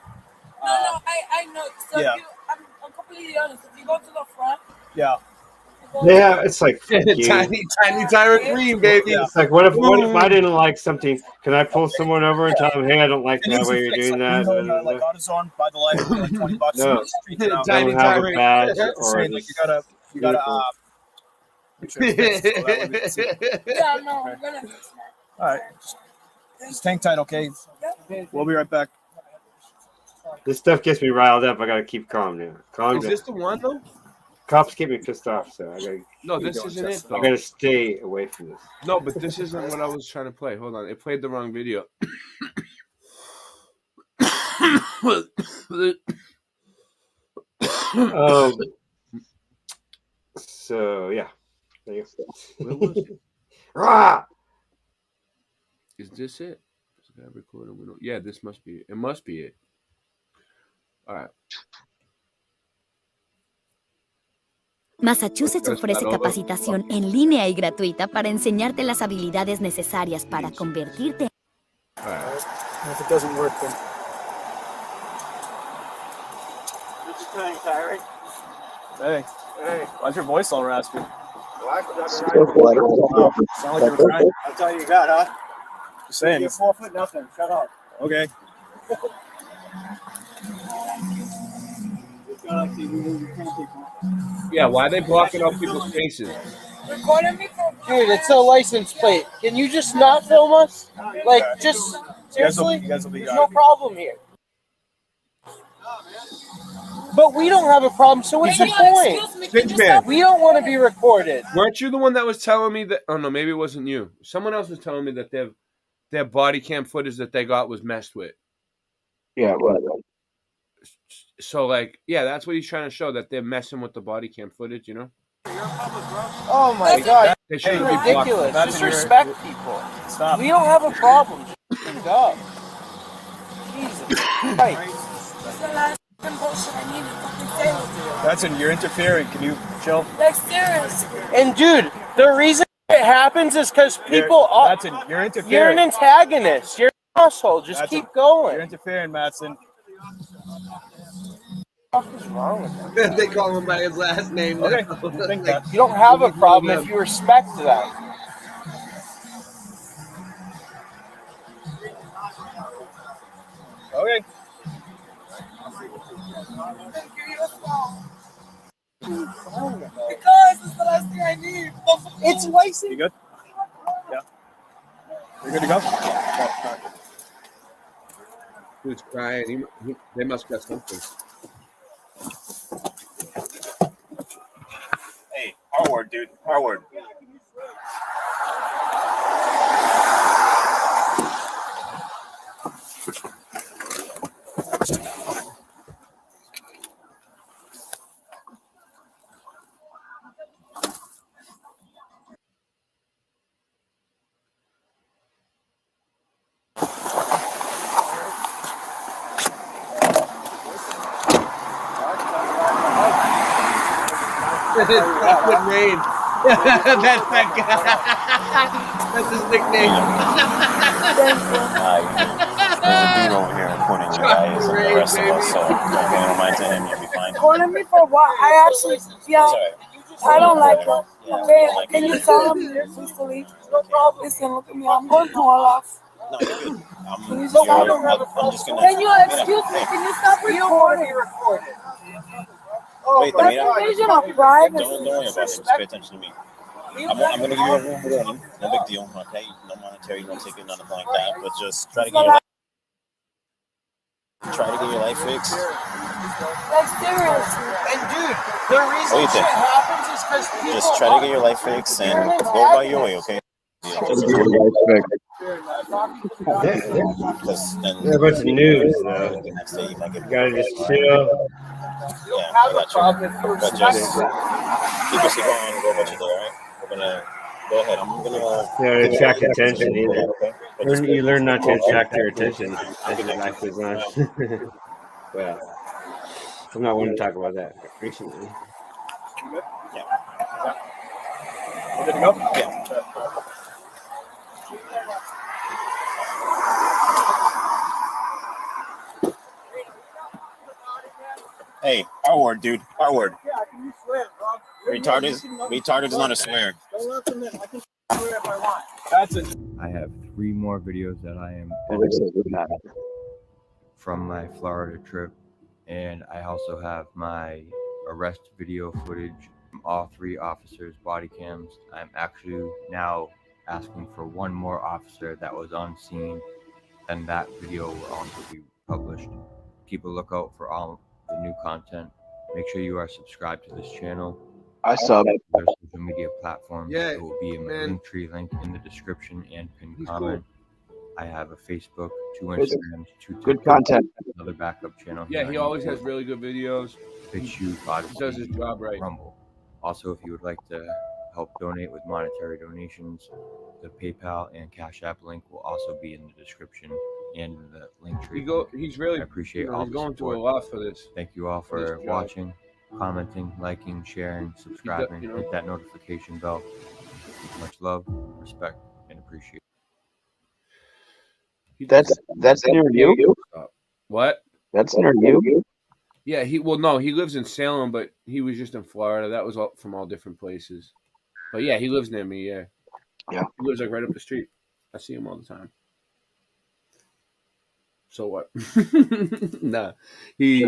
No, I know. So yeah. I'm completely honest. If you go to the front. Yeah. Yeah, it's like tiny Tyra Green, baby. It's like what if I didn't like something? Can I pull someone over and tell them, hey, I don't like that way you're doing that? You know, like AutoZone, buy the light for like $20. No, Tiny don't have a badge or like you gotta make sure it's fixed so that way we can see it. Yeah, no, I'm gonna fix that. All right, just hang tight, okay? We'll be right back. This stuff gets me riled up. I gotta keep calm now. Calm Is down. this the one though? Cops get me pissed off, so I gotta. No, this isn't it. Though. I gotta stay away from this. No, but this isn't what I was trying to play. Hold on, it played the wrong video. So yeah, there you Where was it? Rah! Is this it? Yeah, this must be it. It must be it. All right. Massachusetts ofrece capacitación en línea y gratuita para enseñarte las habilidades necesarias para convertirte. If it doesn't work, then. What you doing, Tyra? Hey. Hey. Why's your voice all raspy? Sound like you were crying. That's all you got, huh? Just saying. You're 4 foot nothing. Shut up. Okay. Yeah, why are they blocking out people's faces? Dude, it's a license plate. Can you just not film us? Like, just seriously? You guys will be There's no problem here. But we don't have a problem, so what's the point? Pinch man. We don't want to be recorded. Weren't you the one that was telling me that? Oh no, maybe it wasn't you. Someone else was telling me that their body cam footage that they got was messed with. Yeah, well. So like, yeah, that's what he's trying to show, that they're messing with the body cam footage. You know? Oh my God. They It's shouldn't be ridiculous. blocked. Just respect people. Stop. We don't have a problem. Just hang up. Jesus Christ. That's the last bullshit I need to fucking say with you. That's it. You're interfering. Can you chill? Like, seriously. And dude, the reason it happens is because people are. That's it. You're interfering. You're an antagonist. You're an asshole. Just That's keep it. going. You're interfering, Madsen. What is wrong with that? They call him by his last name. Okay. You don't have a problem if you respect them. Okay. Because it's the last thing I need. It's license. You good? Yeah. You're good to go? Who's crying? They must got something. Hey, our word, dude. Our word. Good rain. That's that guy. That's his nickname. There's a dude over here pointing you guys and the rest of us, so don't pay no mind to him, you'll be fine. Calling me for what? I actually, yeah, I don't like it. Okay, can you tell him please to leave? Listen, look at me. I'm going to all off. No, you're good. Can you just I'm just gonna. Can you excuse me? Can you stop recording? Wait, That's invasion of privacy. don't worry about it. Just pay attention to me. I'm going to give you a room warning. No big deal, okay? No monetary, no ticket, nothing like that. But just try to get your life fixed. Like seriously. And dude, the reason What do you shit think? happens is because people Just try to get your life fixed and go by your way, okay? Because then They're a bunch of noobs, though. the next day you might get You gotta just chill. Yeah, I got you. But just keep your seatbelt on and go about your day, all right? We're gonna go ahead. I'm gonna Attract attention either. okay? But just You learn not to go attract ahead. their attention as your life goes on. Well, I'm not one to talk about that recently. Yeah. Good to go? Yeah. Hey, our word, dude. Our word. Yeah, can you swear, bro? Retarded is not a swear. Don't let them in. I can swear if I want. That's it. I have 3 more videos that I am from my Florida trip, and I also have my arrest video footage from all 3 officers' body cams. I'm actually now asking for one more officer that was on scene, and that video will also be published. Keep a lookout for all the new content. Make sure you are subscribed to this channel. I sub. Their social media platforms. Yeah, It will be in the man. link tree link in the description and pinned He's comment. I have a Facebook, 2 It's Instagrams, 2 good TikToks, content. another backup channel. Yeah, here he on always YouTube, has really good videos. BitChute, Odyssey, He does his job right. Rumble. Also, if you would like to help donate with monetary donations, the PayPal and Cash App link will also be in the description and in the link tree. He's really I appreciate all he's the going support. through a lot for this. Thank you all for this for job. watching, commenting, liking, sharing, subscribing. you know. Hit that notification bell. Much love, respect, and appreciation. That's near you. What? That's near you. Yeah, he lives in Salem, but he was just in Florida. That was all from all different places. But yeah, he lives near me. Yeah, Yeah. he lives like right up the street. I see him all the time. So what? Nah, he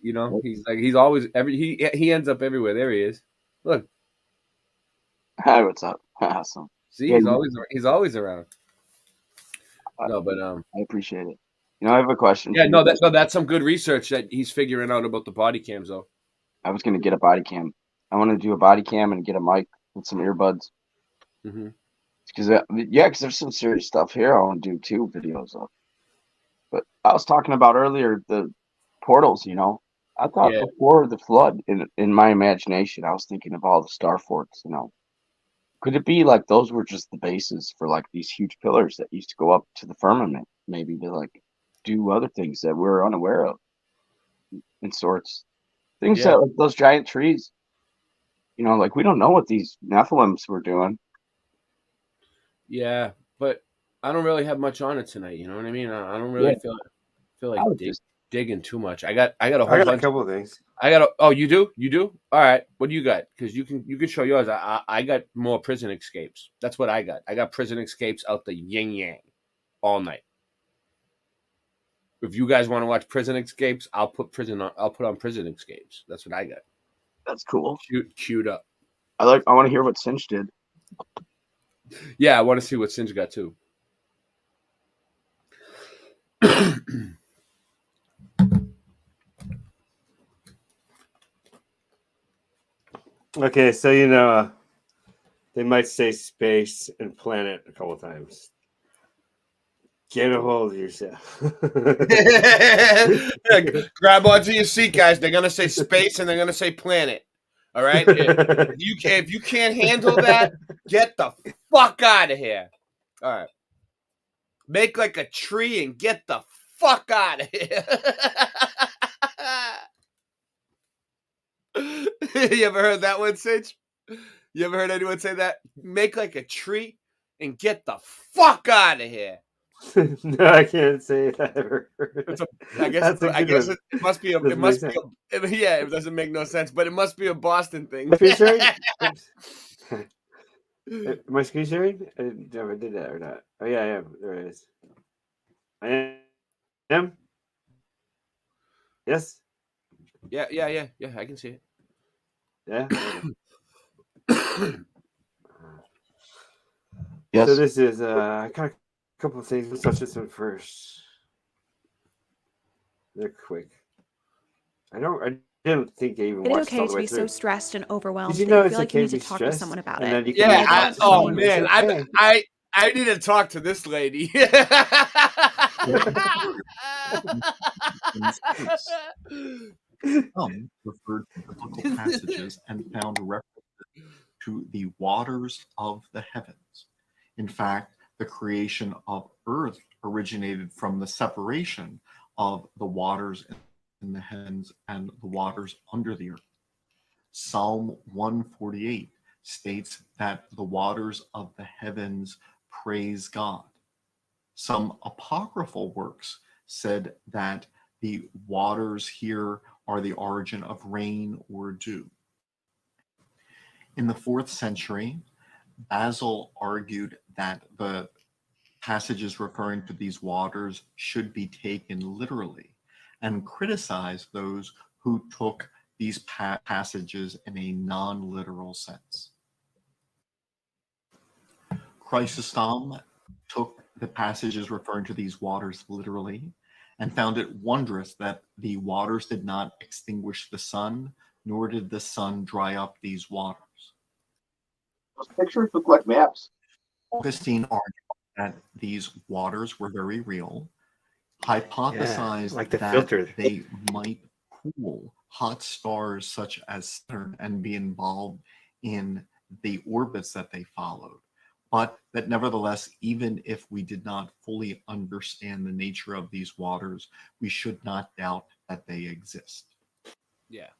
you know, he's always he ends up everywhere. There he is. Look, Hi, what's up? Awesome. see, Yeah, he's always around. No, but I appreciate it. You know, I have a question. yeah, for no, you. that's some good research that he's figuring out about the body cams, though. I was gonna get a body cam. I want to do a body cam and get a mic with some earbuds. Mm-hmm. Because there's some serious stuff here. I want to do 2 videos of. But I was talking about earlier the portals. You know, I thought Yeah. before the flood, in my imagination, I was thinking of all the star forts. You know, could it be like those were just the bases for like these huge pillars that used to go up to the firmament, maybe to like do other things that we're unaware of, in sorts, things Yeah. that like those giant trees. You know, like we don't know what these Nephilims were doing. Yeah, but I don't really have much on it tonight. You know what I mean? I don't really Yeah. feel I like would just digging too much. I got a whole I got bunch. a couple of things. Oh, you do? All right. What do you got? Because you can show yours. I got more prison escapes. That's what I got. I got prison escapes out the yin yang all night. If you guys want to watch prison escapes, I'll put on prison escapes. That's what I got. That's cool. Queued up. I want to hear what Cinch did. Yeah, I want to see what Singe got too. Okay, so you know, they might say space and planet a couple times. Get a hold of yourself. Grab onto your seat, guys. They're gonna say space and they're gonna say planet. All right. If you can't handle that, get the fuck out of here. All right. Make like a tree and get the fuck out of here. You ever heard that one, Sage? You ever heard anyone say that? Make like a tree and get the fuck out of here. No, I can't say that. I've ever heard. I guess it must be Doesn't make sense. yeah, it doesn't make no sense, but it must be a Boston thing. Screen sharing? Am I screen sharing? I didn't know if I did that or not. Oh yeah, I am. There it is. I am. Yes. Yeah. I can see it. Yeah. Yes. So this is kind of a couple of things. Let's touch this one first. They're quick. I didn't think I even It is watched okay all the to way be through. so stressed and overwhelmed Did you that know you it's feel like you okay need to to be talk to stressed, someone about and it. then you can Yeah. talk to Oh someone? man, It's okay. I need to talk to this lady. Some referred to biblical passages and found references to the waters of the heavens. In fact, the creation of earth originated from the separation of the waters in the heavens and the waters under the earth. Psalm 148 states that the waters of the heavens praise God. Some apocryphal works said that the waters here are the origin of rain or dew. In the 4th century, Basil argued that the passages referring to these waters should be taken literally and criticized those who took these passages in a non-literal sense. Chrysostom took the passages referring to these waters literally and found it wondrous that the waters did not extinguish the sun, nor did the sun dry up these waters. Those pictures look like maps. Augustine argued that these waters were very real, hypothesized like the that filter. they might cool hot stars such as Saturn and be involved in the orbits that they followed. But that nevertheless, even if we did not fully understand the nature of these waters, we should not doubt that they exist. Yeah.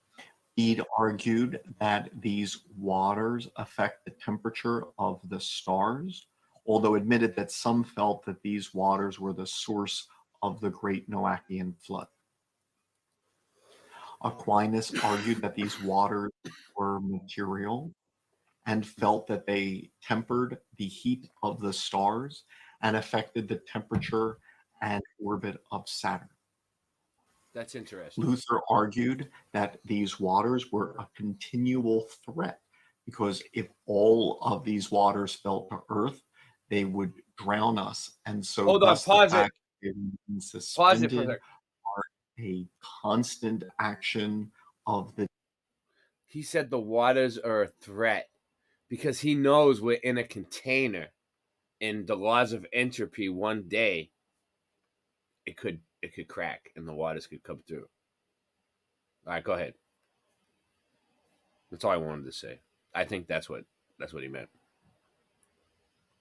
Bede argued that these waters affect the temperature of the stars, although admitted that some felt that these waters were the source of the great Noachian flood. Aquinas argued that these waters were material and felt that they tempered the heat of the stars and affected the temperature and orbit of Saturn. That's interesting. Luther argued that these waters were a continual threat because if all of these waters fell to Earth, they would drown us. And so Hold on, thus the pause it. fact that they remain Pause it for a suspended sec. are a constant action of the. He said the waters are a threat because he knows we're in a container and the laws of entropy one day it could crack and the waters could come through. All right, go ahead. That's all I wanted to say. I think that's what he meant.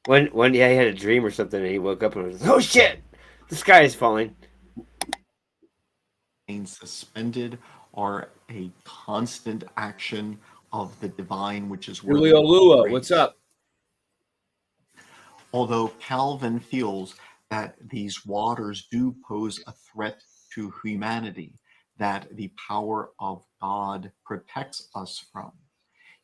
One day he had a dream or something, and he woke up and was like, "Oh shit, the sky is falling." Suspended are a constant action of the divine, which is Julio Lua, what's up? Although Calvin feels that these waters do pose a threat to humanity that the power of God protects us from,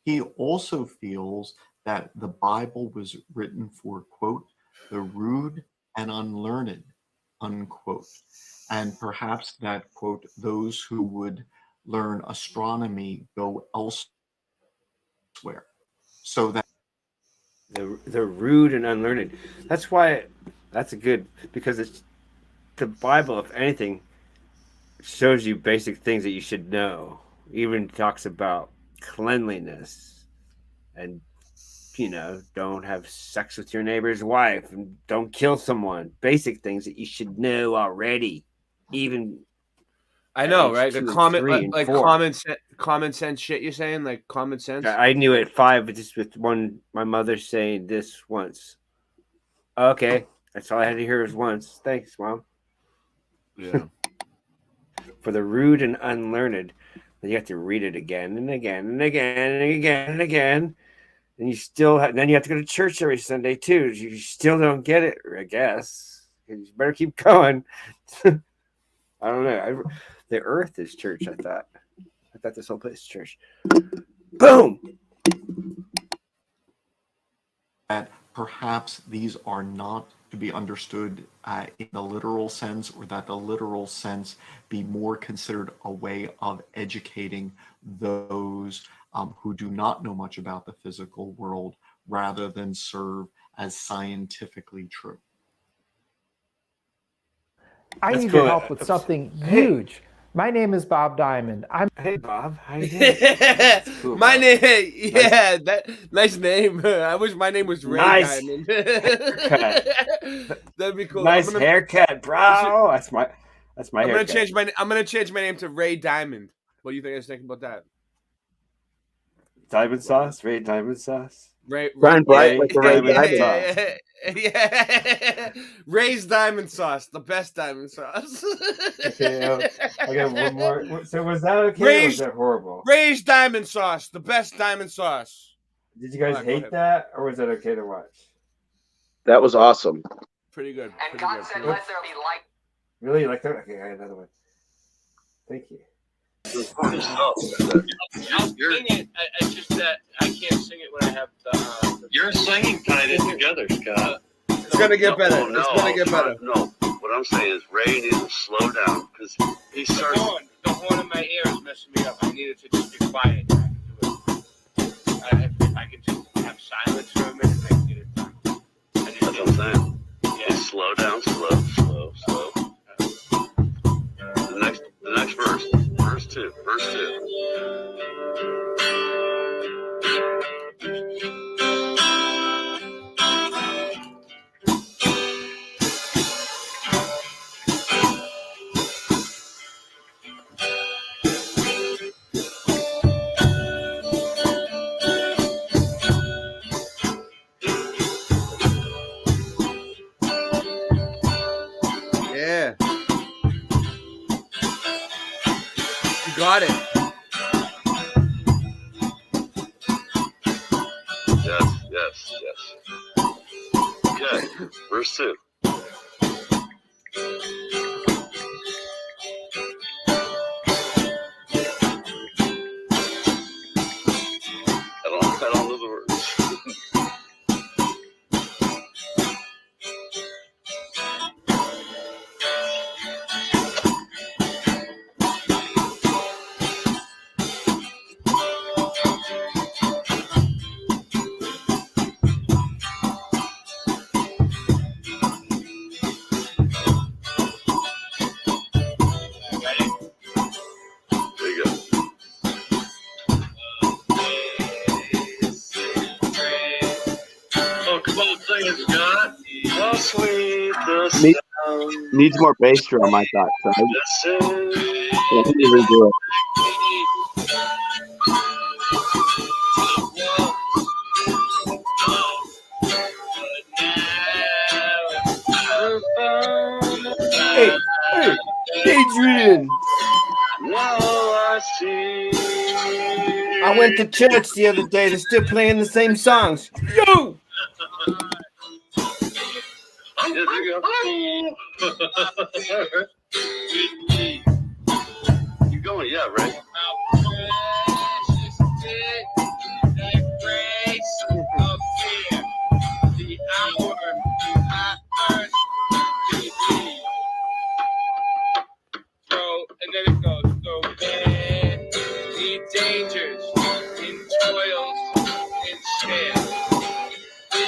he also feels that the Bible was written for, quote, the rude and unlearned, unquote, and perhaps that, quote, those who would learn astronomy go elsewhere. So that the rude and unlearned. That's why that's a good, because it's the Bible, if anything, shows you basic things that you should know. Even talks about cleanliness and don't have sex with your neighbor's wife and don't kill someone. Basic things that you should know already. Even I know, right? The common sense shit you're saying, like common sense. I knew it at 5, just with my mother saying this once. Okay, that's all I had to hear was once. Thanks, Mom. Yeah. For the rude and unlearned, then you have to read it again and again and again and again and again, and you still then you have to go to church every Sunday too. You still don't get it, I guess. You better keep going. I don't know. The earth is church. I thought this whole place is church. Boom. that perhaps these are not to be understood in the literal sense, or that the literal sense be more considered a way of educating those who do not know much about the physical world, rather than serve as scientifically true. I That's need cool. your help with something Hey. huge. My name is Bob Diamond. Hey Bob, how you doing? Cool, My Bob. name, yeah, that nice name. I wish my name was Ray Nice Diamond. haircut. That'd be cool. Nice haircut, bro. That's my I'm haircut. gonna change my name to Ray Diamond. What do you think I was thinking about that? Diamond sauce, Ray Diamond sauce. Shine bright like the Ray Diamond. Yeah. Ray's diamond sauce, the best diamond sauce. Okay, I got one more. So was that okay or was that horrible? Ray's diamond sauce, the best diamond sauce. Did you guys hate that, or was that okay to watch? That was awesome. Pretty good. And God said, "Let there be light." Really, you like that? Okay, I got another one. Thank you. I'll sing it. It's just that I can't sing it when I have the. You're singing tied in together, Scott. It's gonna get better. No, It's gonna get better. No, what I'm saying is Ray needs to slow down because he starts. The horn in my ear is messing me up. I need it to just be quiet. If I could just have silence for a minute, I can get it done. That's what I'm saying. Yeah. Just slow down, slow. The next verse, verse two. Yeah. You got it. Yes. Okay, verse 2. I don't know the words. There you go. Oh, come on, sing it, Scott. How sweet the sound. Needs more bass drum, I thought. So yeah, he didn't redo it. Hey, Adrian. Now I see. I went to church the other day. They're still playing the same songs. Yo! Keep going, yeah, right? And then it goes, so many dangers, in toils, in sin. We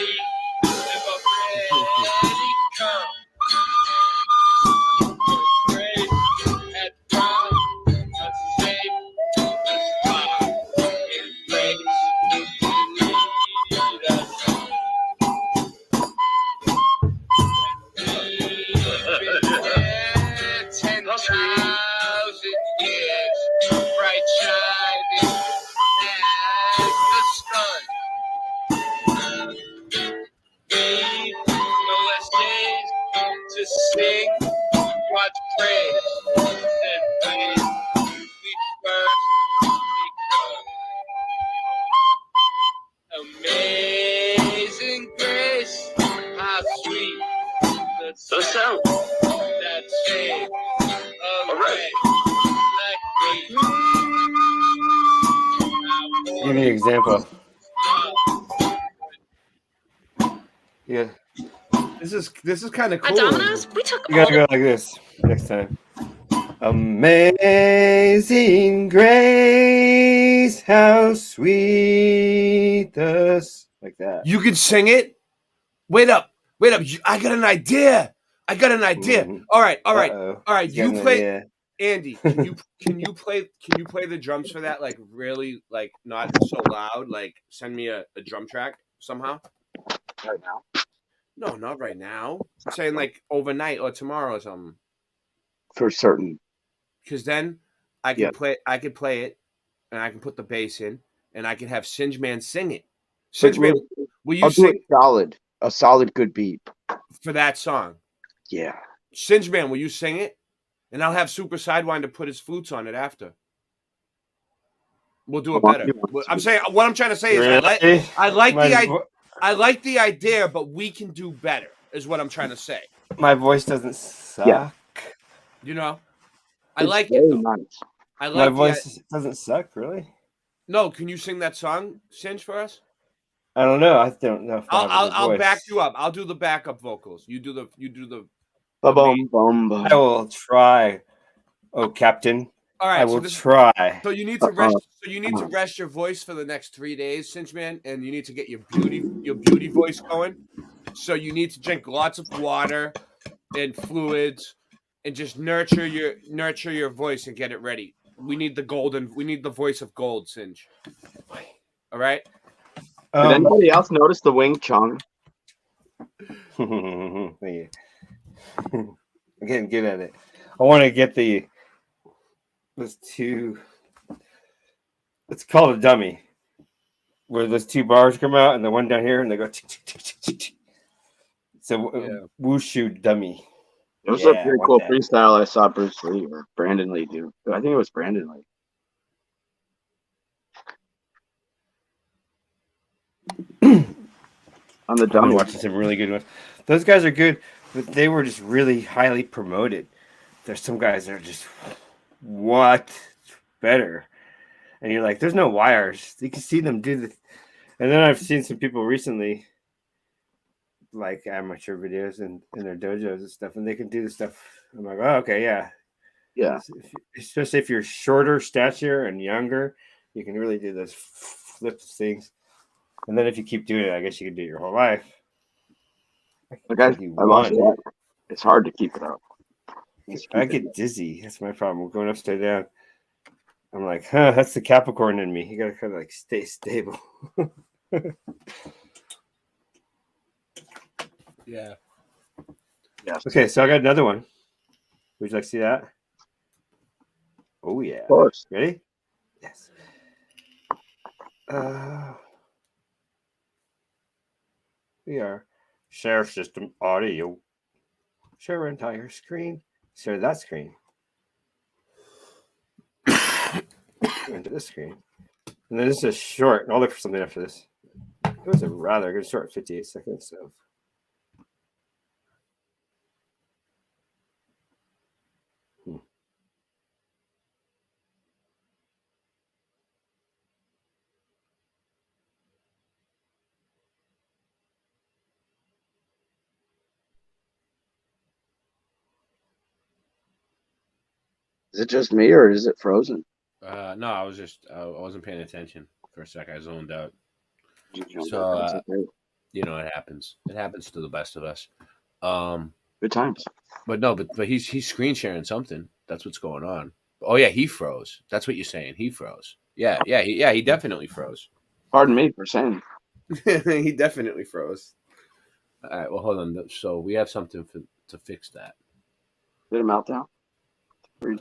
have already come. Grace had found a safe spot in grace. Lead us. We've been there 10,000 years, bright shining as the sun. We've no less days to sing God's praise than when we first begun. Amazing grace, how sweet the sound that saved a wretch like me. Give me an example. Yeah. This is kind of cool. Domino's, we took You gotta go like this next time. Amazing grace, how sweet the like that. You could sing it. Wait up. I got an idea. All right. Uh-oh. All right. He's got You an play, idea. Andy. Can you play the drums for that? Like really, like not so loud. Like send me a drum track somehow. Right now? No, not right now. I'm saying like overnight or tomorrow or something. For certain. Because then I can Yeah. play. I can play it, and I can put the bass in, and I can have Singe Man sing it. Singe Man, will you I'll do sing it solid. A solid good beat. for that song? Yeah. Singe Man, will you sing it? And I'll have Super Sidewinder put his flutes on it after. We'll do it better. I'm saying what I'm trying to say is Really? I like the idea, but we can do better. Is what I'm trying to say. My voice doesn't suck. Yeah. You know, I It's like very it though. nice. I My like voice doesn't suck, really. No, can you sing that song, Singe, for us? I don't know. I don't know if I have a good I'll voice. back you up. I'll do the backup vocals. You do the Ba-bum, I will try. Oh, Captain. All right, I will try. So you need to rest. So you need to rest your voice for the next 3 days, Cinch Man, and you need to get your beauty voice going. So you need to drink lots of water and fluids, and just nurture your voice and get it ready. We need the voice of gold, Cinch. All right. Did anybody else notice the Wing Chun? I'm getting good at it. I want to get those two. It's called a dummy, where those two bars come out and the one down here and they go. Tick, tick, tick, tick, tick, tick. It's a wushu dummy. It was a pretty cool freestyle I saw Bruce Lee or Brandon Lee do. I think it was Brandon Lee. On the I've dummy. been watching some really good ones. Those guys are good, but they were just really highly promoted. There's some guys that are just what better, and you're like, there's no wires. You can see them do the. And then I've seen some people recently, like amateur videos in their dojos and stuff, and they can do the stuff. I'm like, oh, okay, yeah. Especially if you're shorter stature and younger, you can really do those flips things. And then if you keep doing it, I guess you can do it your whole life. I lost that. It's hard to keep it up. I get dizzy. That's my problem. We're going upside down. I'm like, huh, that's the Capricorn in me. You gotta kind of like stay stable. Yeah. Yes. Okay, so I got another one. Would you like to see that? Oh yeah. Of course. Ready? Yes. We are share system audio. Share entire screen. Share that screen. Into this screen. And then this is short. And I'll look for something after this. It was a rather good short 58 seconds. So. Is it just me or is it frozen? No, I wasn't paying attention for a sec. I zoned out. So you know, it happens. It happens to the best of us. Good times. But no, but he's screen sharing something. That's what's going on. Oh yeah, he froze. That's what you're saying. He froze. Yeah, he definitely froze. Pardon me for saying. He definitely froze. All right, well, hold on. So we have something to fix that. Did a meltdown? Wait.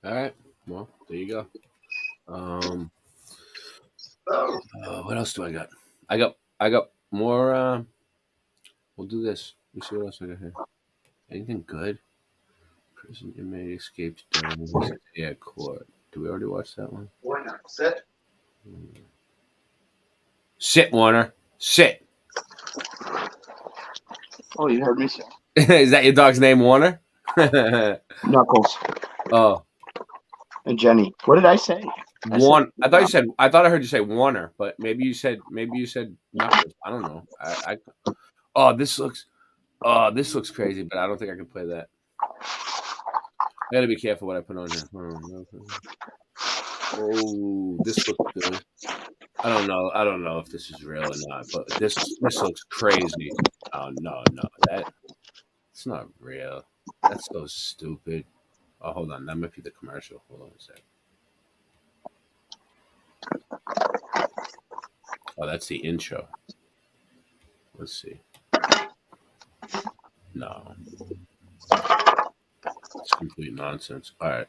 All right. Well, there you go. What else do I got? I got more. We'll do this. Let's see what else I got here. Anything good? Prison inmate escaped during his day at court. Do we already watch that one? Why not? Sit. Sit, Warner. Sit. Oh, you heard me say. Is that your dog's name, Warner? Knuckles. Oh. And Jenny. What did I say? I thought I heard you say Warner, but maybe you said Knuckles. I don't know. This looks crazy, but I don't think I can play that. I gotta be careful what I put on here. Oh, this looks good. I don't know if this is real or not, but this looks crazy. Oh no, it's not real. That's so stupid. Oh, hold on, that might be the commercial. Hold on a sec. Oh, that's the intro. Let's see. No, it's complete nonsense. All right.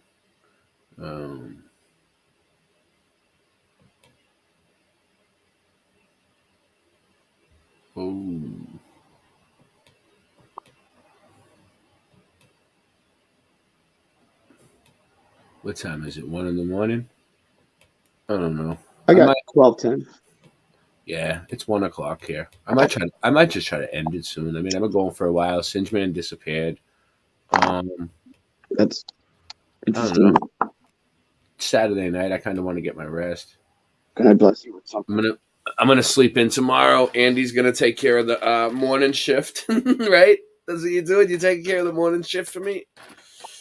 Oh. What time is it? 1 a.m? I don't know. I got 12:10. Yeah, it's 1 o'clock here. I might just try to end it soon. I mean, I've been going for a while. Singeman disappeared. That's interesting. I don't know. Saturday night, I kind of want to get my rest. God bless you with something. I'm gonna sleep in tomorrow. Andy's gonna take care of the morning shift, right? That's what you do. You take care of the morning shift for me.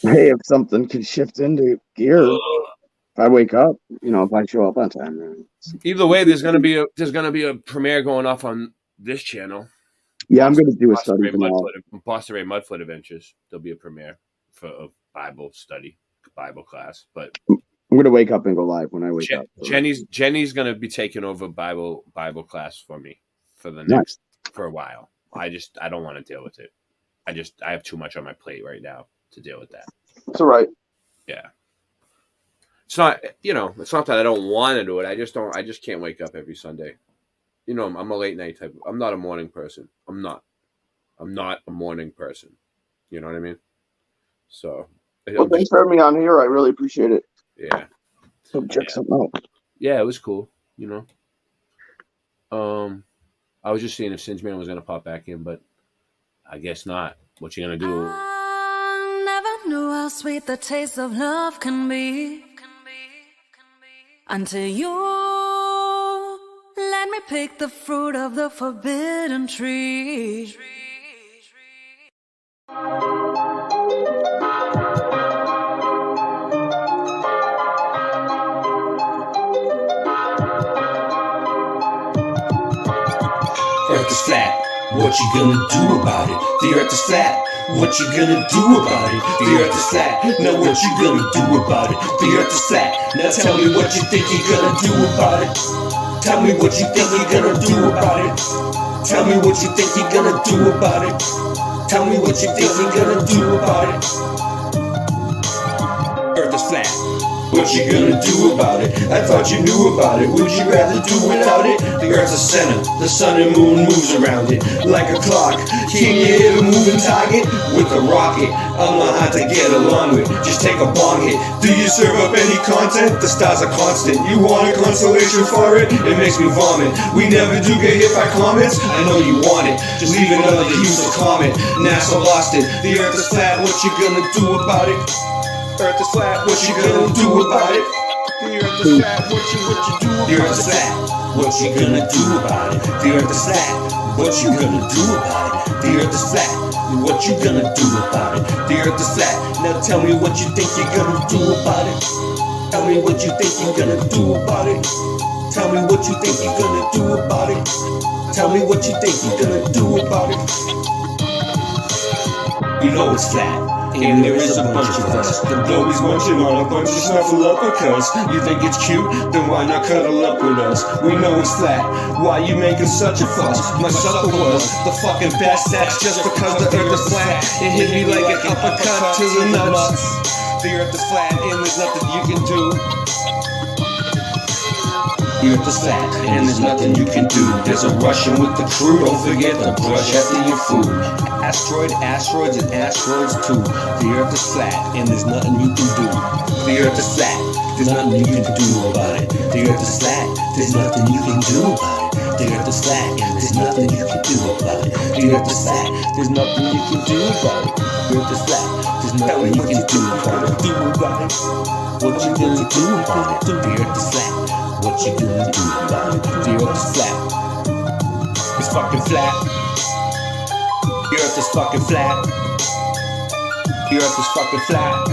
Hey, if something could shift into gear, if I wake up, if I show up on time, man. Either way, there's gonna be a premiere going off on this channel. Yeah, I'm gonna do a study tomorrow. Boston Ray Mudfoot Adventures. There'll be a premiere for a Bible study, Bible class. But I'm gonna wake up and go live when I wake up. Jenny's gonna be taking over Bible class for me for the next for a while. I don't want to deal with it. I have too much on my plate right now to deal with that. It's all right. Yeah. It's not, it's not that I don't want to do it. I just can't wake up every Sunday. I'm a late night type. I'm not a morning person. I'm not a morning person. You know what I mean? So. Well, thanks for having me on here. I really appreciate it. Yeah. So check something out. Yeah, it was cool. I was just seeing if Singeman was gonna pop back in, but I guess not. What you gonna do? I never knew how sweet the taste of love can be. Until you let me pick the fruit of the forbidden tree. Earth is flat, what you gonna do about it? The earth is flat, what you gonna do about it? The earth is flat, now what you gonna do about it? The earth is flat, now tell me what you think you're gonna do about it. Tell me what you think you're gonna do about it. Tell me what you think you're gonna do about it. Tell me what you think you're gonna do about it. Earth is flat. What you gonna do about it? I thought you knew about it. Would you rather do without it? The earth's a center, the sun and moon moves around it like a clock. Can you hit a moving target with a rocket? I'm not hard to get along with, just take a bong hit. Do you serve up any content? The stars are constant. You want a constellation for it? It makes me vomit. We never do get hit by comets. I know you want it, just leave another use of comet. NASA lost it. The earth is flat, what you gonna do about it? Earth is flat, what you gonna do about it? The earth is flat, what you do about it? The earth is flat, what you gonna do about it? The earth is flat, what you gonna do about it? The earth is flat, what you gonna do about it? The earth is flat, now tell me what you think you're gonna do about it. Tell me what you think you're gonna do about it. Tell me what you think you're gonna do about it. Tell me what you think you're gonna do about it. You know it's flat. And there is a bunch of us. The blowies munching on a bunch of snuffleupagus. You think it's cute? Then why not cuddle up with us? We know it's flat. Why you making such a fuss? My supper was the fucking best. That's just because the earth is flat. It hit me like an uppercut to the nuts. The earth is flat and there's nothing you can do. The earth is flat and there's nothing you can do. There's a Russian with the crew, don't forget to brush after your food. Asteroids and asteroids too. The earth is flat and there's nothing you can do. The earth is flat, there's nothing you can do about it. The earth is flat, there's nothing you can do about it. The earth is flat and there's nothing you can do about it. The earth is flat, there's nothing you can do about it. The earth is flat, there's nothing you can do about it. What you gonna do about it? The earth is flat. What you gonna do about it? The earth is flat. It's fucking flat. The earth is fucking flat. The earth is fucking flat.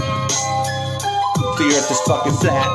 The earth is fucking flat.